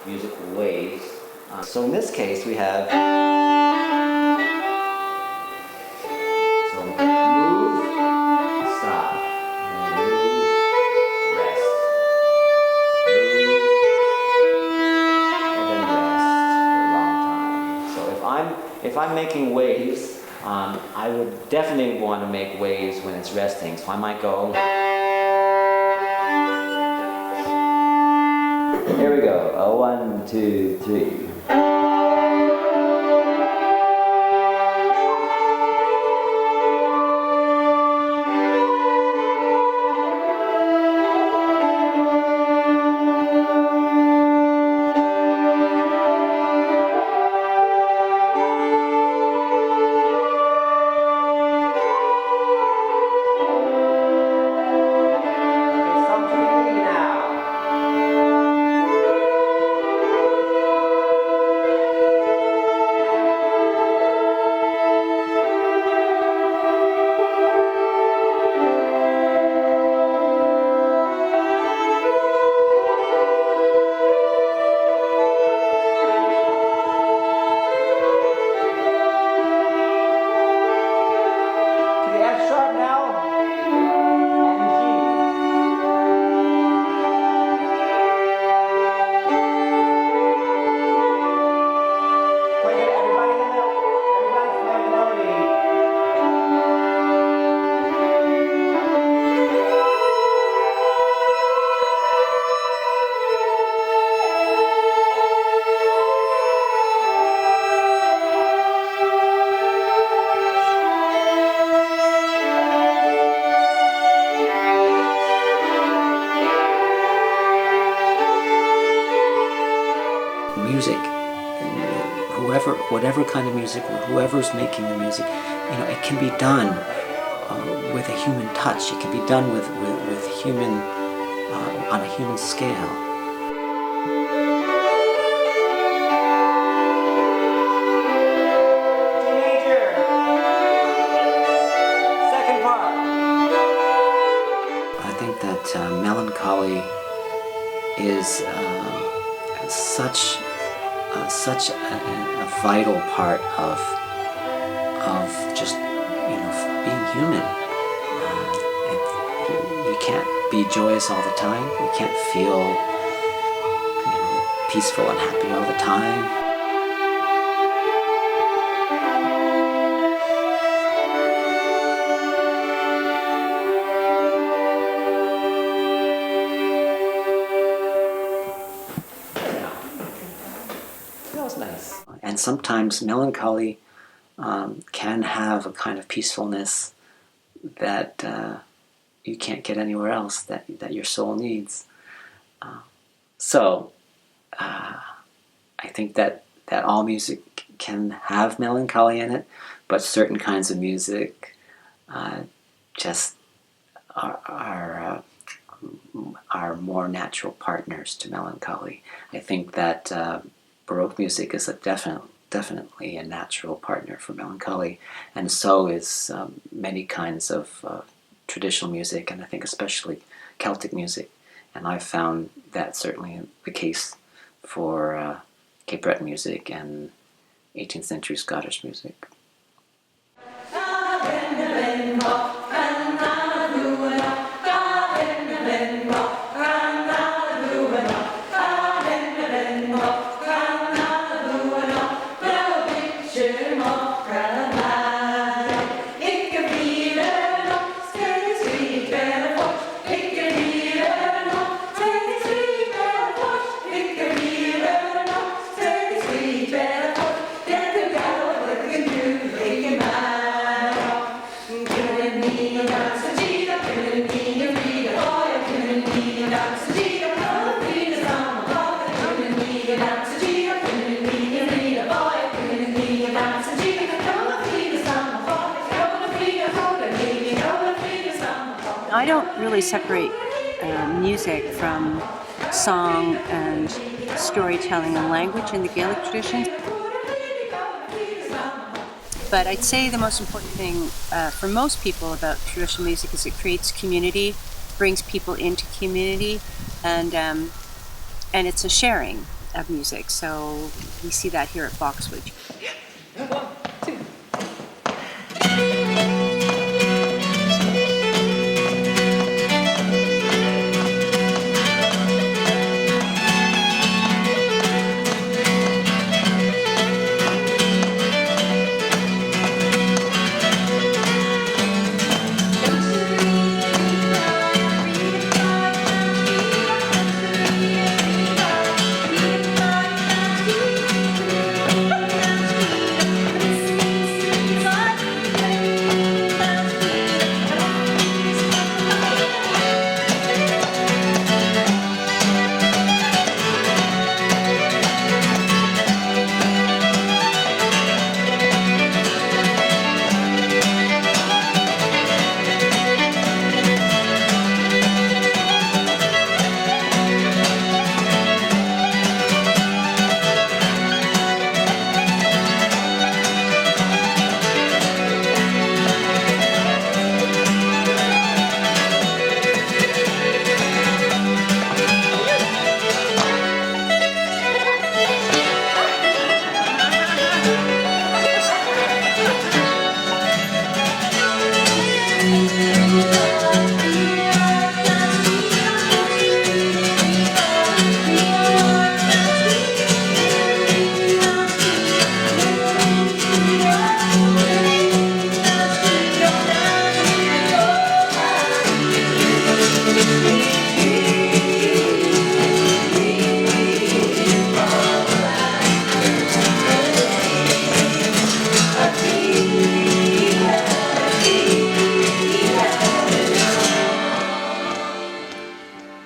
musical waves. So in this case, we have, so move, stop, move, rest, move, and then rest for a long time. So if I'm making waves, I would definitely want to make waves when it's resting. So I might go. Here we go. 1, 2, 3. Whatever kind of music, or whoever's making the music, you know, it can be done with a human touch. It can be done with human, on a human scale. Teenager. Second part. I think that melancholy is such a vital part of just, you know, being human. You can't be joyous all the time. You can't feel, you know, peaceful and happy all the time. And sometimes melancholy can have a kind of peacefulness that you can't get anywhere else, that your soul needs. So I think that all music can have melancholy in it, but certain kinds of music just are are more natural partners to melancholy. I think that Baroque music is definitely a natural partner for melancholy, and so is many kinds of traditional music, and I think especially Celtic music. And I've found that certainly the case for Cape Breton music and 18th century Scottish music. I don't really separate music from song and storytelling and language in the Gaelic tradition. But I'd say the most important thing for most people about traditional music is it creates community, brings people into community, and it's a sharing of music. So we see that here at Boxwood. 1, 2.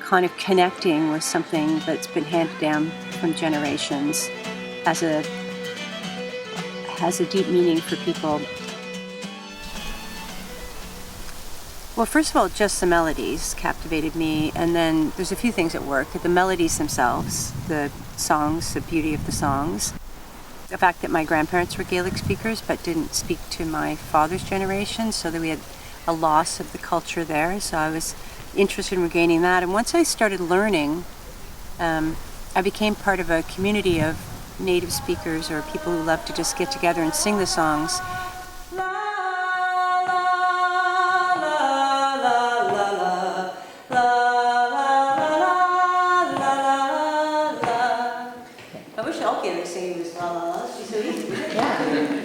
Kind of connecting with something that's been handed down from generations has a deep meaning for people. Well, first of all, just the melodies captivated me, and then there's a few things at work. The melodies themselves, the songs, the beauty of the songs. The fact that my grandparents were Gaelic speakers but didn't speak to my father's generation, so that we had a loss of the culture there, so I was interested in regaining that. And once I started learning, I became part of a community of native speakers or people who love to just get together and sing the songs. I wish all Gaelic singing was la la la. It'd be so easy. Yeah.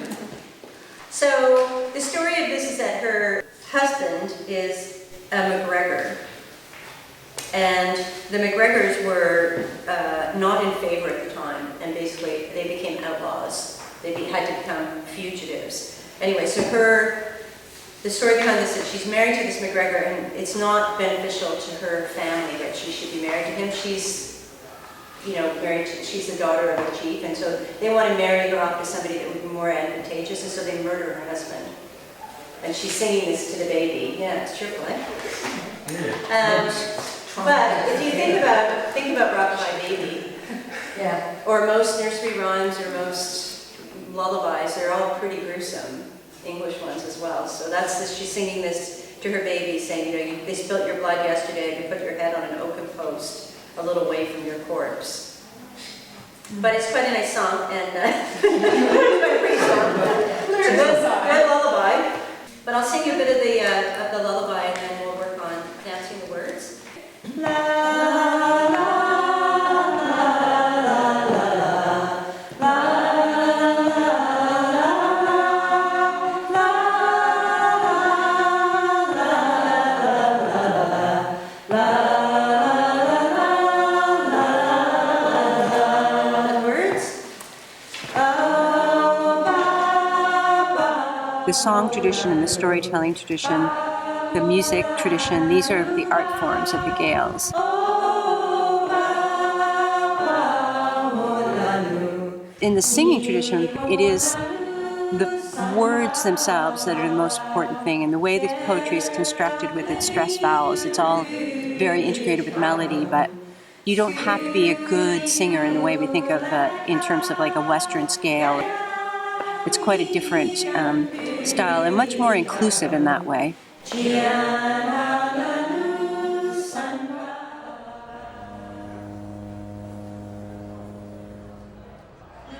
So the story of this is that her husband is a McGregor, and the McGregors were not in favor at the time, and basically they became outlaws. They had to become fugitives. Anyway, so the story behind this is she's married to this McGregor, and it's not beneficial to her family that she should be married to him. She's, she's the daughter of a chief, and so they want to marry her off to somebody that would be more advantageous, and so they murder her husband. And she's singing this to the baby. Yeah, it's cheerful, eh? But if you think about Rockabye Baby, yeah, or most nursery rhymes or most lullabies, they're all pretty gruesome, English ones as well. So she's singing this to her baby, saying, they spilt your blood yesterday, they put your head on an oaken post a little way from your corpse. But it's quite a nice song, and it's quite a pretty song. It's a good lullaby. But I'll sing you a bit of the lullaby, and then we'll work on dancing the words. La, la, la, the song tradition and the storytelling tradition, the music tradition, these are the art forms of the Gaels. In the singing tradition, it is the words themselves that are the most important thing, and the way the poetry is constructed with its stressed vowels. It's all very integrated with melody, but you don't have to be a good singer in the way we think of in terms of like a Western scale. It's quite a different style and much more inclusive in that way. Blue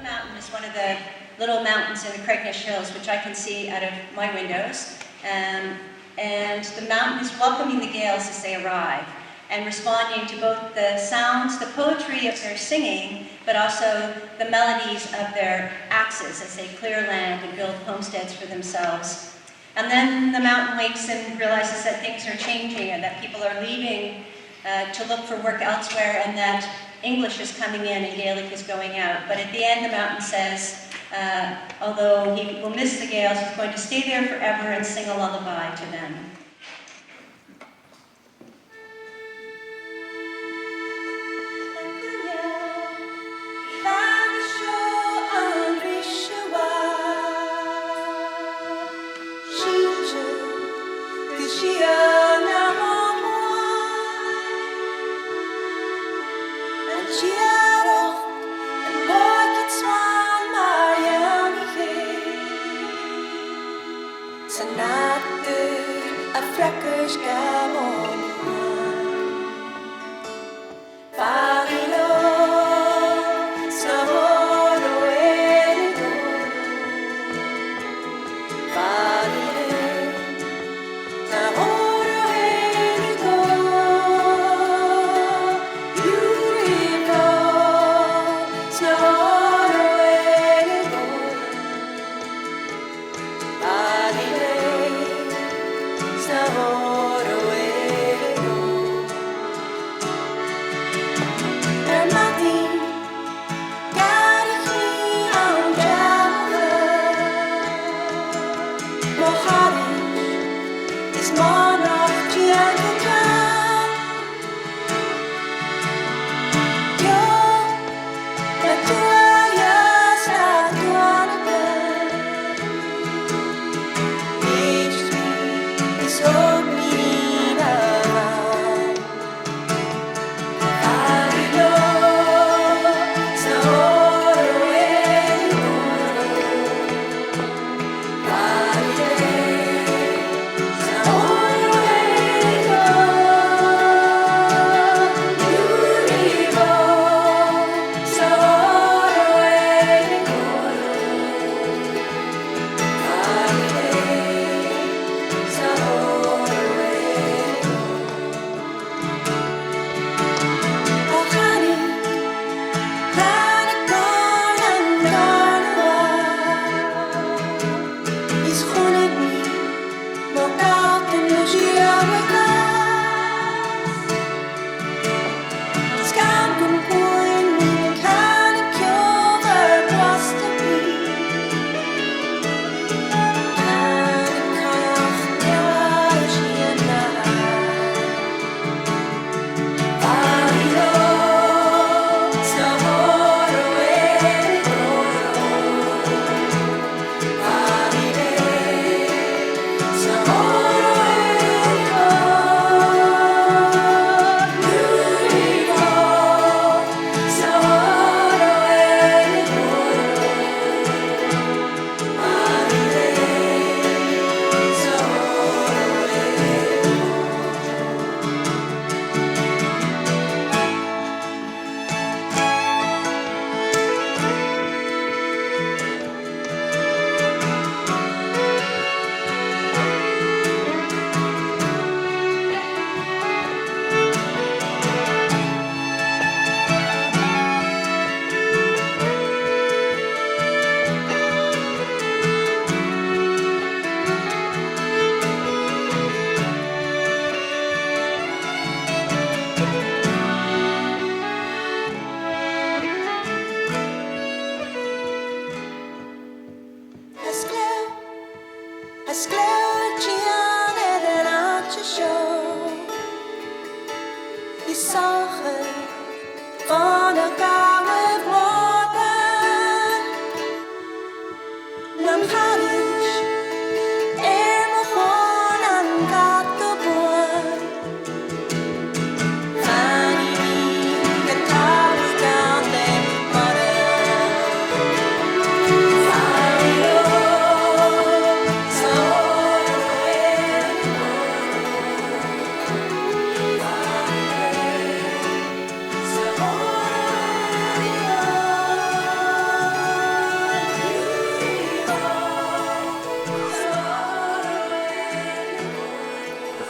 Mountain is one of the little mountains in the Craignish Hills, which I can see out of my windows. And the mountain is welcoming the Gaels as they arrive and responding to both the sounds, the poetry of their singing, but also the melodies of their axes as they clear land and build homesteads for themselves. And then the mountain wakes and realizes that things are changing and that people are leaving to look for work elsewhere, and that English is coming in and Gaelic is going out. But at the end, the mountain says, although he will miss the Gaels, he's going to stay there forever and sing a lullaby to them. Away.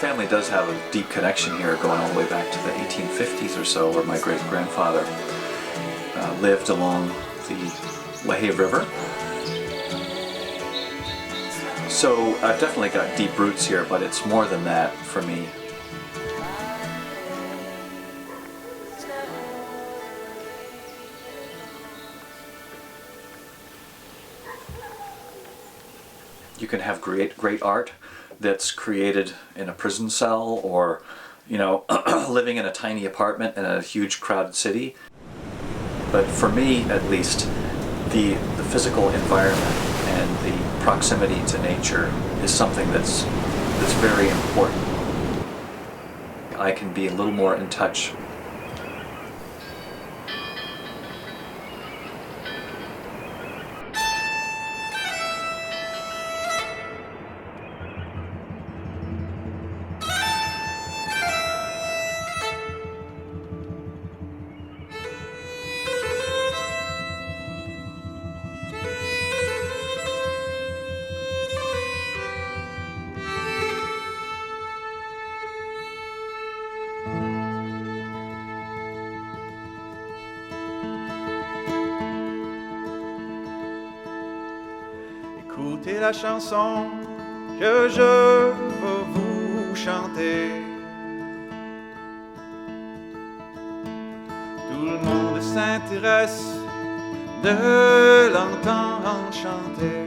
Family does have a deep connection here, going all the way back to the 1850s or so, where my great-grandfather lived along the Lehigh River. So I've definitely got deep roots here, but it's more than that for me. You can have great art that's created in a prison cell, or, you know, living in a tiny apartment in a huge crowded city. But for me, at least, the physical environment and the proximity to nature is something that's very important. I can be a little more in touch. Écoutez la chanson que je veux vous chanter. Tout le monde s'intéresse de l'entendre chanter.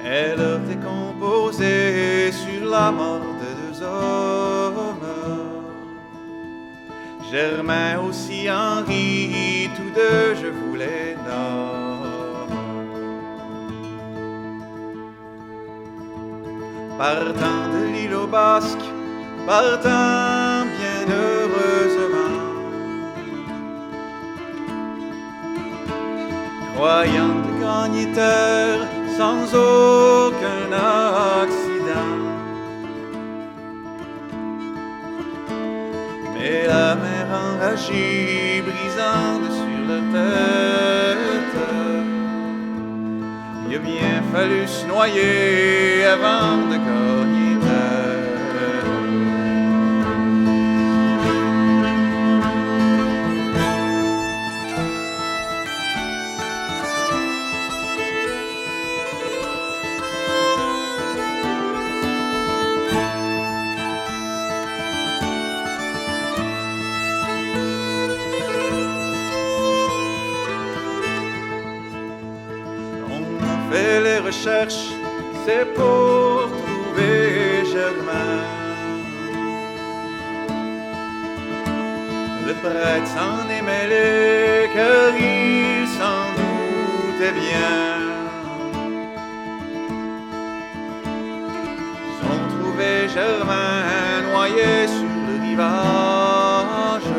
Elle a été composée sur la mort de deux hommes, Germain aussi Henri, tous deux je vous les nomme. Partant de l'île aux Basques, partant bien heureusement, croyant de gagner terre sans aucun accident. Mais la mer enragée brisant sur leur tête, il a bien fallu se noyer avant de gagner terre. Les recherches, c'est pour trouver Germain. Le prêtre s'en est mêlé, car il s'en doutait bien. Ils ont trouvé Germain noyé sur le rivage.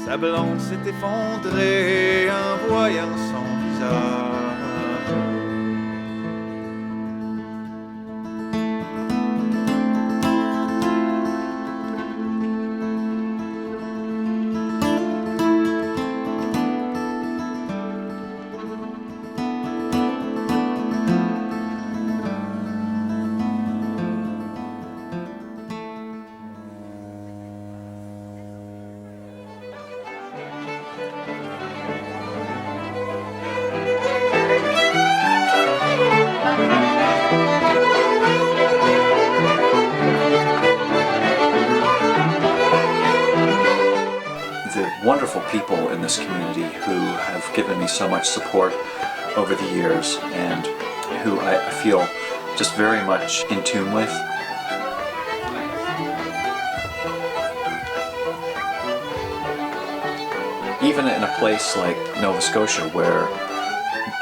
Sa blonde s'est effondrée en voyant son visage. the wonderful people in this community who have given me so much support over the years and who I feel just very much in tune with. Even in a place like Nova Scotia where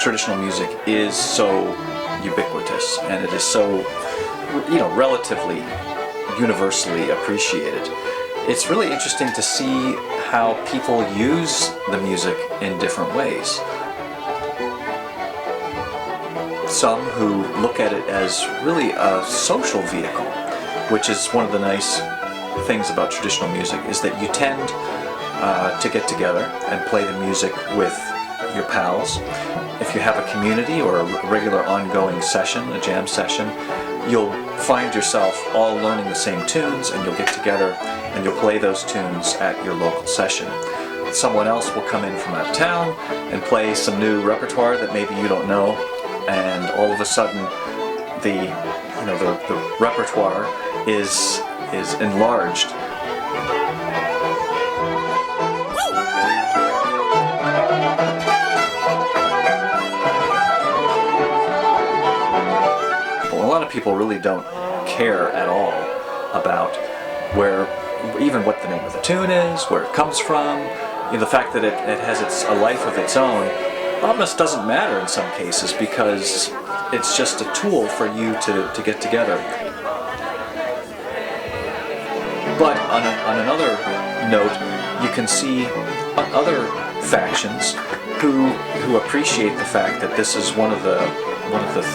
traditional music is so ubiquitous and it is so, relatively universally appreciated, it's really interesting to see how people use the music in different ways. Some who look at it as really a social vehicle, which is one of the nice things about traditional music, is that you tend to get together and play the music with your pals. If you have a community or a regular ongoing session, a jam session, you'll find yourself all learning the same tunes, and you'll get together and you'll play those tunes at your local session. Someone else will come in from out of town and play some new repertoire that maybe you don't know, and all of a sudden the repertoire is enlarged. A lot of people really don't care at all about even what the name of the tune is, where it comes from. The fact that it has a life of its own almost doesn't matter in some cases, because it's just a tool for you to get together. But on another note, you can see other factions who appreciate the fact that this is one of the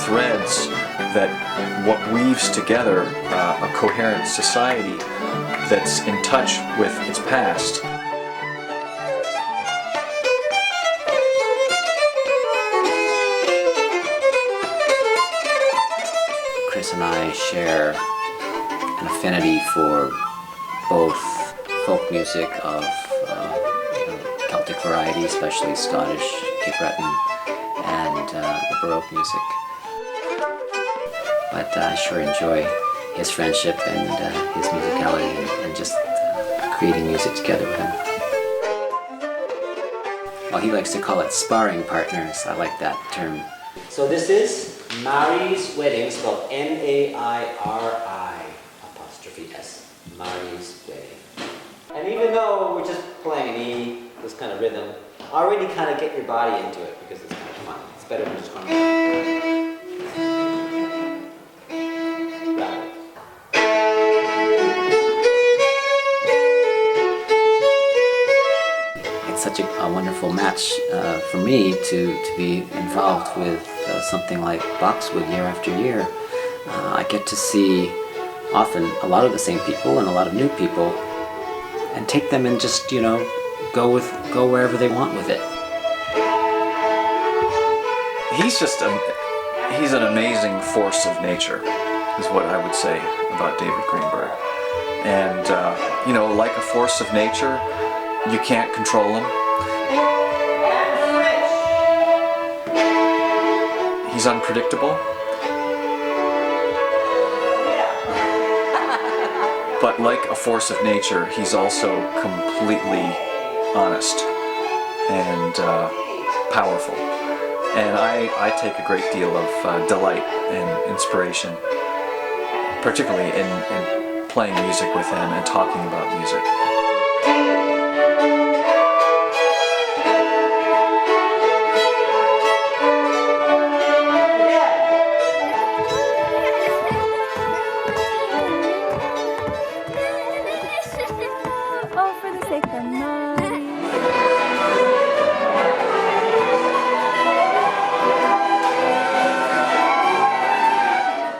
threads that what weaves together a coherent society that's in touch with its past. Chris and I share an affinity for both folk music of Celtic variety, especially Scottish, Breton, and the baroque music. But I sure enjoy his friendship and his musicality and just creating music together with him. Well, he likes to call it sparring partners. I like that term. So this is Mari's Wedding, spelled M-A-I-R-I''S. Mari's Wedding. And even though we're just playing an E, this kind of rhythm, already kind of get your body into it because it's kind of fun. It's better than just going. It's such a wonderful match for me to be involved with something like Boxwood year after year. I get to see often a lot of the same people and a lot of new people, and take them and just go wherever they want with it. He's an amazing force of nature, is what I would say about David Greenberg. And like a force of nature, you can't control him. He's unpredictable. But like a force of nature, he's also completely honest and powerful. And I take a great deal of delight and inspiration, particularly in playing music with him and talking about music.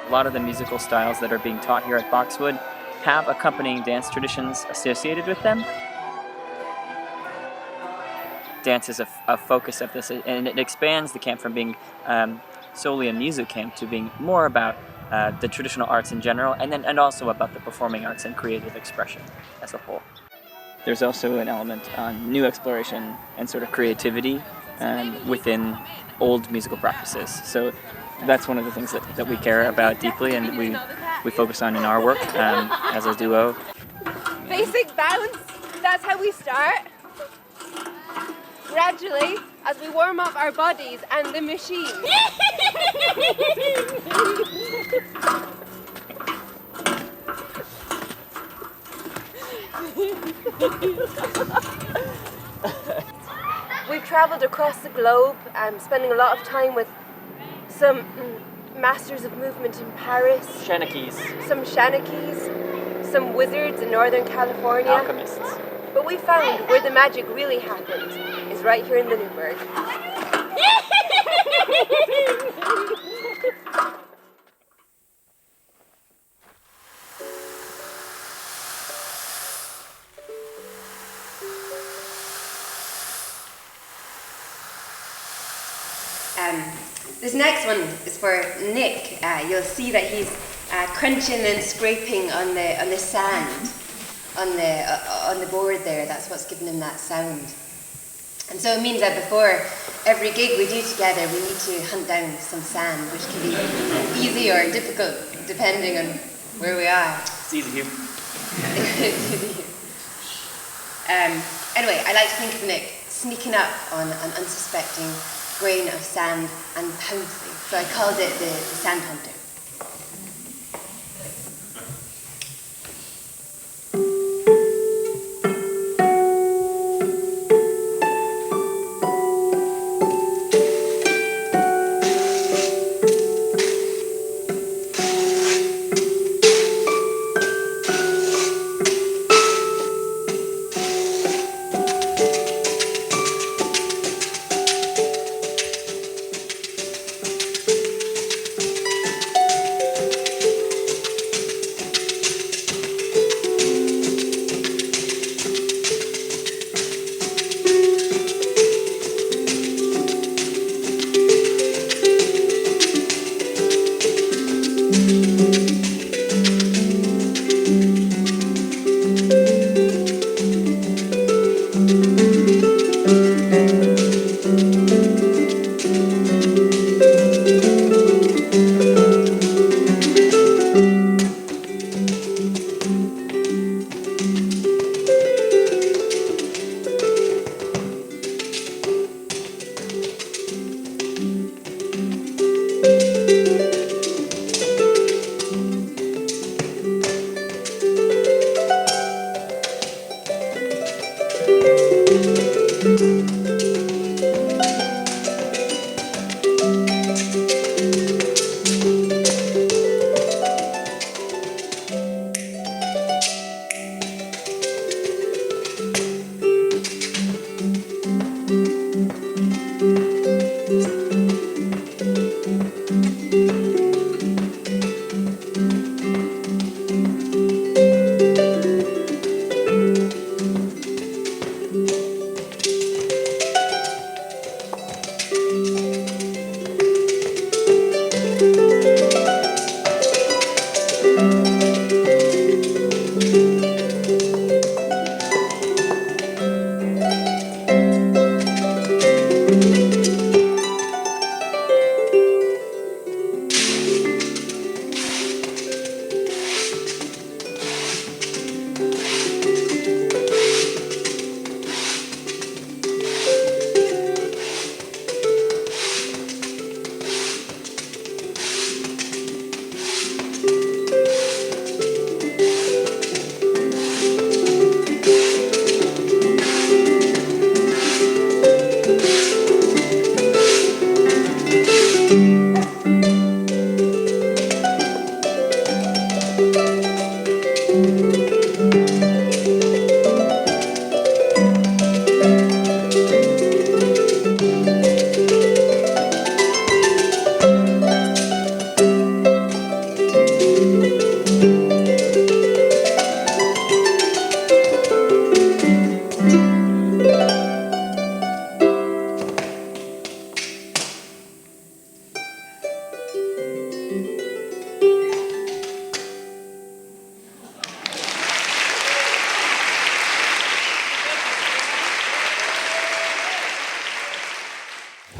A lot of the musical styles that are being taught here at Boxwood have accompanying dance traditions associated with them. Dance is a focus of this, and it expands the camp from being solely a music camp to being more about the traditional arts in general, and also about the performing arts and creative expression as a whole. There's also an element on new exploration and sort of creativity within old musical practices. So that's one of the things that we care about deeply and we focus on in our work as a duo. Basic bounce, that's how we start. gradually as we warm up our bodies and the machine. We've travelled across the globe, spending a lot of time with some masters of movement in Paris. Shanakis. Some Shanakis, some wizards in Northern California. Alchemists. But we found where the magic really happened is right here in Lunenburg. This next one is for Nick. You'll see that he's crunching and scraping on the sand on the board there. That's what's giving him that sound. And so it means that before every gig we do together, we need to hunt down some sand, which can be easy or difficult depending on where we are. It's easy here. Anyway, I like to think of Nick sneaking up on an unsuspecting grain of sand and pouncing. So I called it the sand hunter.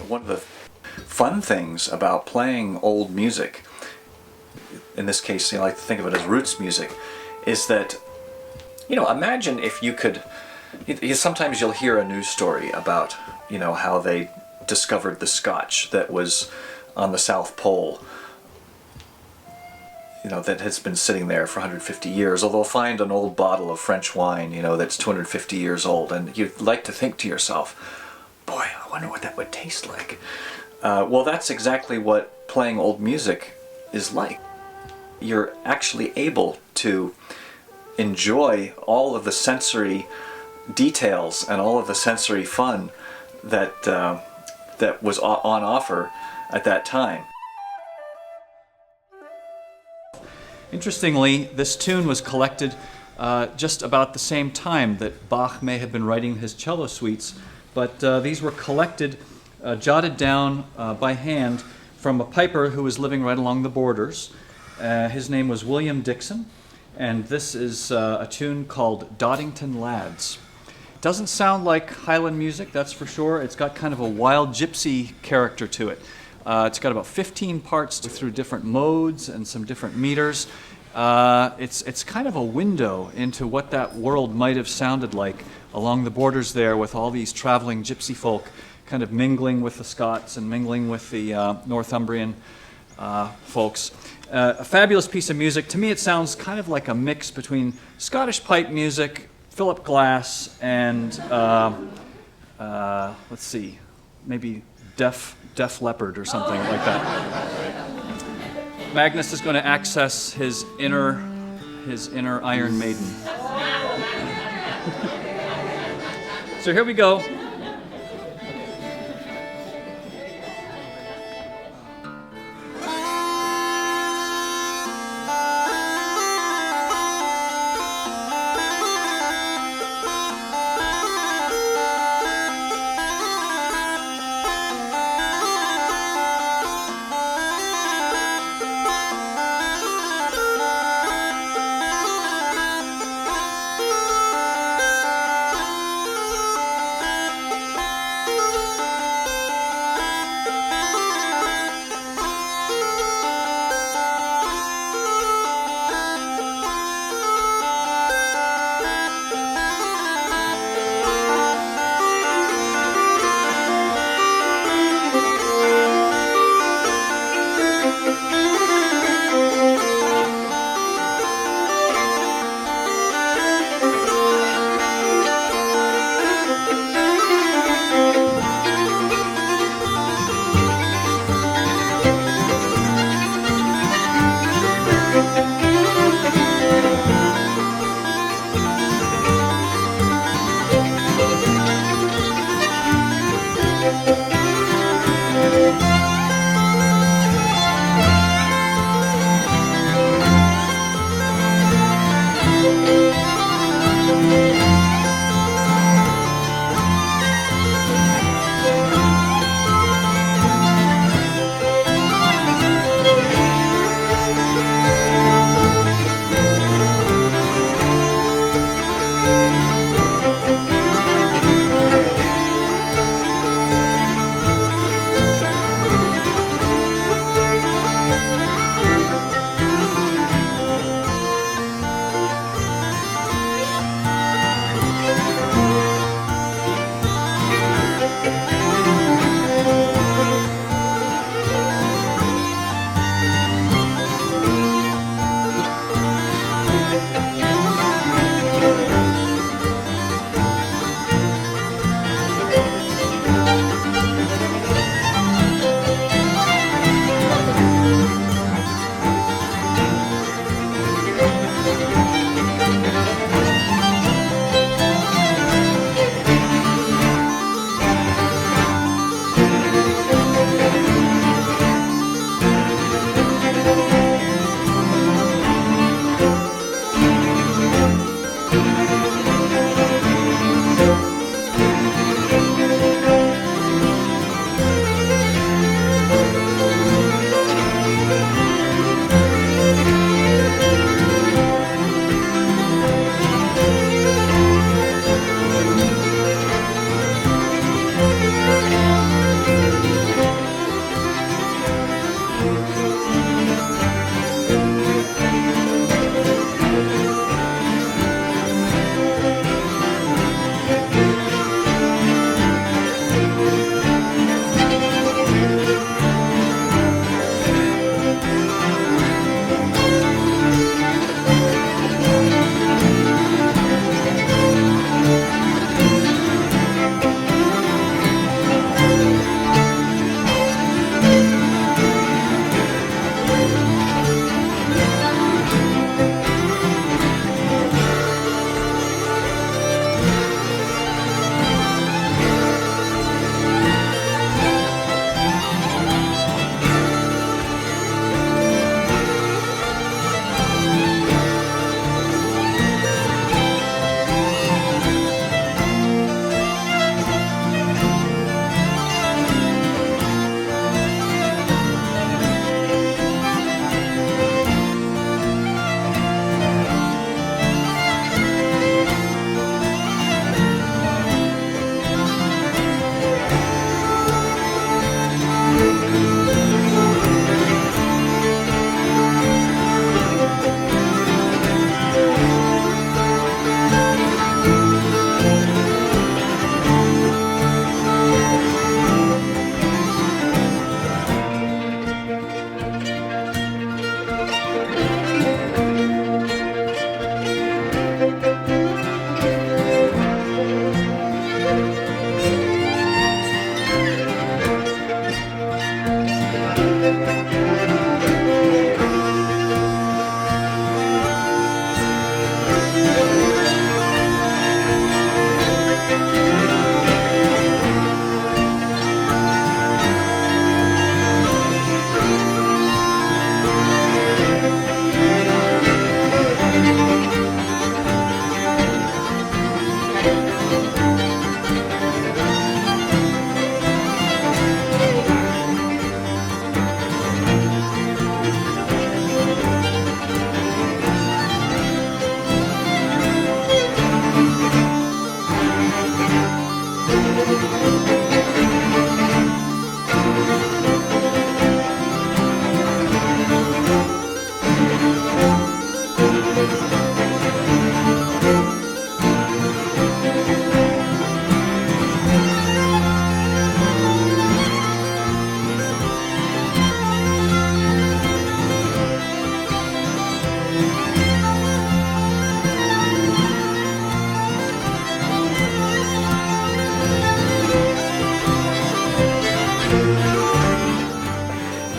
One of the fun things about playing old music, in this case, I like to think of it as roots music, is that, imagine if you could, sometimes you'll hear a news story about you know, how they discovered the Scotch that was on the South Pole, you know, that has been sitting there for 150 years. Or they'll find an old bottle of French wine, you know, that's 250 years old, and you'd like to think to yourself, boy, I wonder what that would taste like. Well, that's exactly what playing old music is like. You're actually able to enjoy all of the sensory details and all of the sensory fun that that was on offer at that time. Interestingly, this tune was collected just about the same time that Bach may have been writing his cello suites, but these were collected, jotted down by hand from a piper who was living right along the borders. His name was William Dixon, and this is a tune called Doddington Lads. It doesn't sound like Highland music, that's for sure. It's got kind of a wild gypsy character to it. It's got about 15 parts through different modes and some different meters. It's kind of a window into what that world might have sounded like along the borders there, with all these traveling gypsy folk kind of mingling with the Scots and mingling with the Northumbrian folks. A fabulous piece of music. To me, it sounds kind of like a mix between Scottish pipe music, Philip Glass, and let's see, maybe Def Leppard or something like that. Magnus is going to access his inner Iron Maiden. So here we go.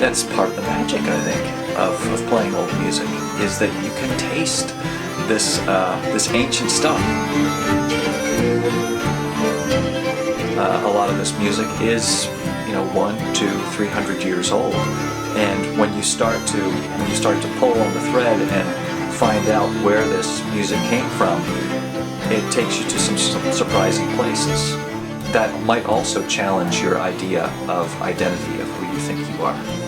that's part of the magic, I think, of playing old music, is that you can taste this ancient stuff. A lot of this music is, 100 to 300 years old, and when you start to pull on the thread and find out where this music came from, it takes you to some surprising places that might also challenge your idea of identity, of who you think you are.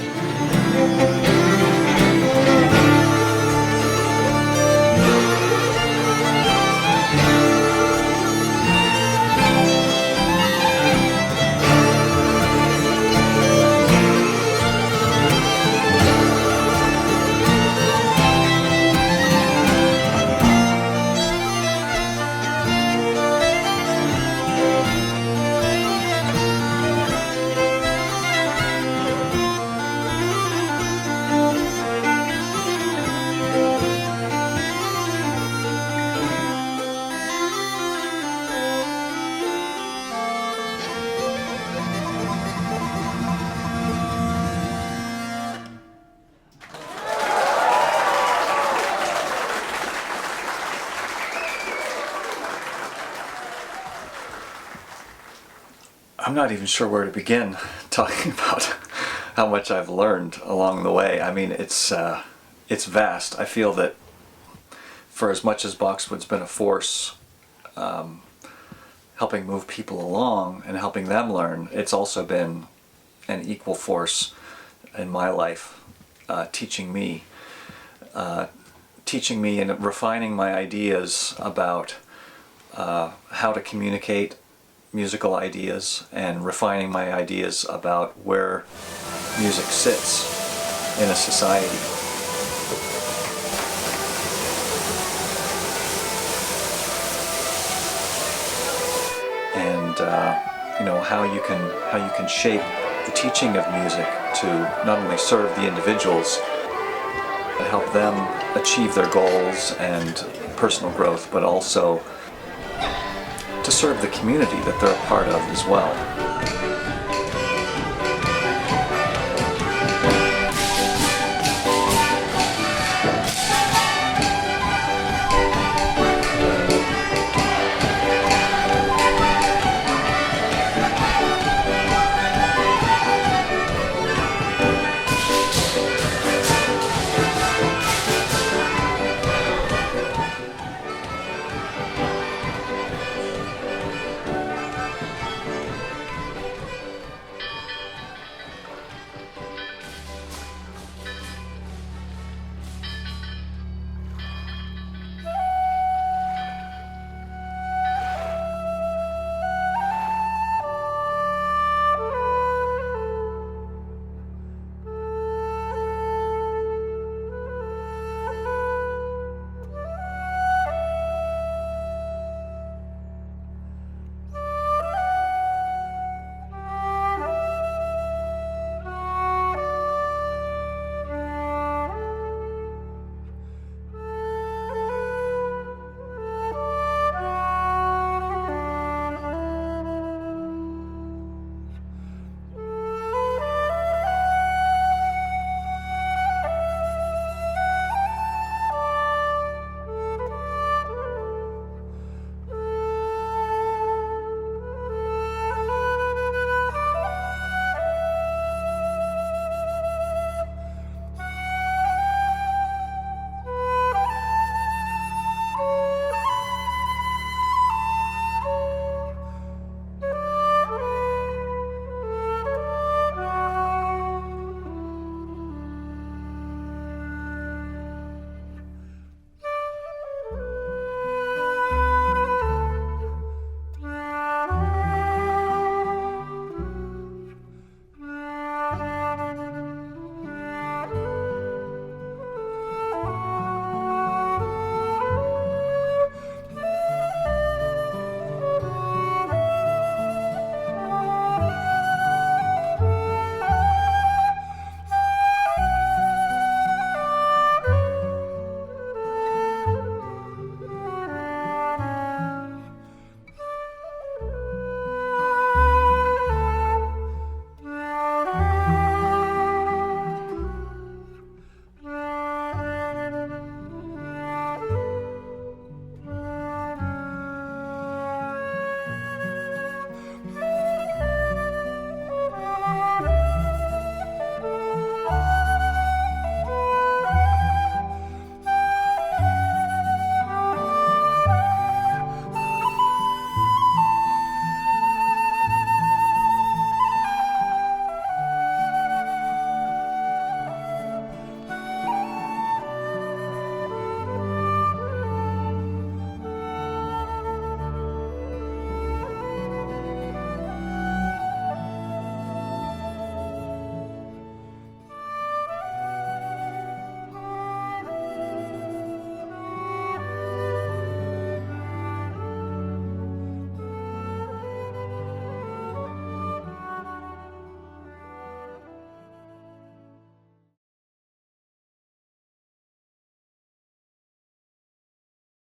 I'm not even sure where to begin talking about how much I've learned along the way. I mean, it's vast. I feel that for as much as Boxwood's been a force helping move people along and helping them learn, it's also been an equal force in my life, teaching me and refining my ideas about how to communicate musical ideas, and refining my ideas about where music sits in a society. And how you can shape the teaching of music to not only serve the individuals, but help them achieve their goals and personal growth, but also to serve the community that they're a part of as well.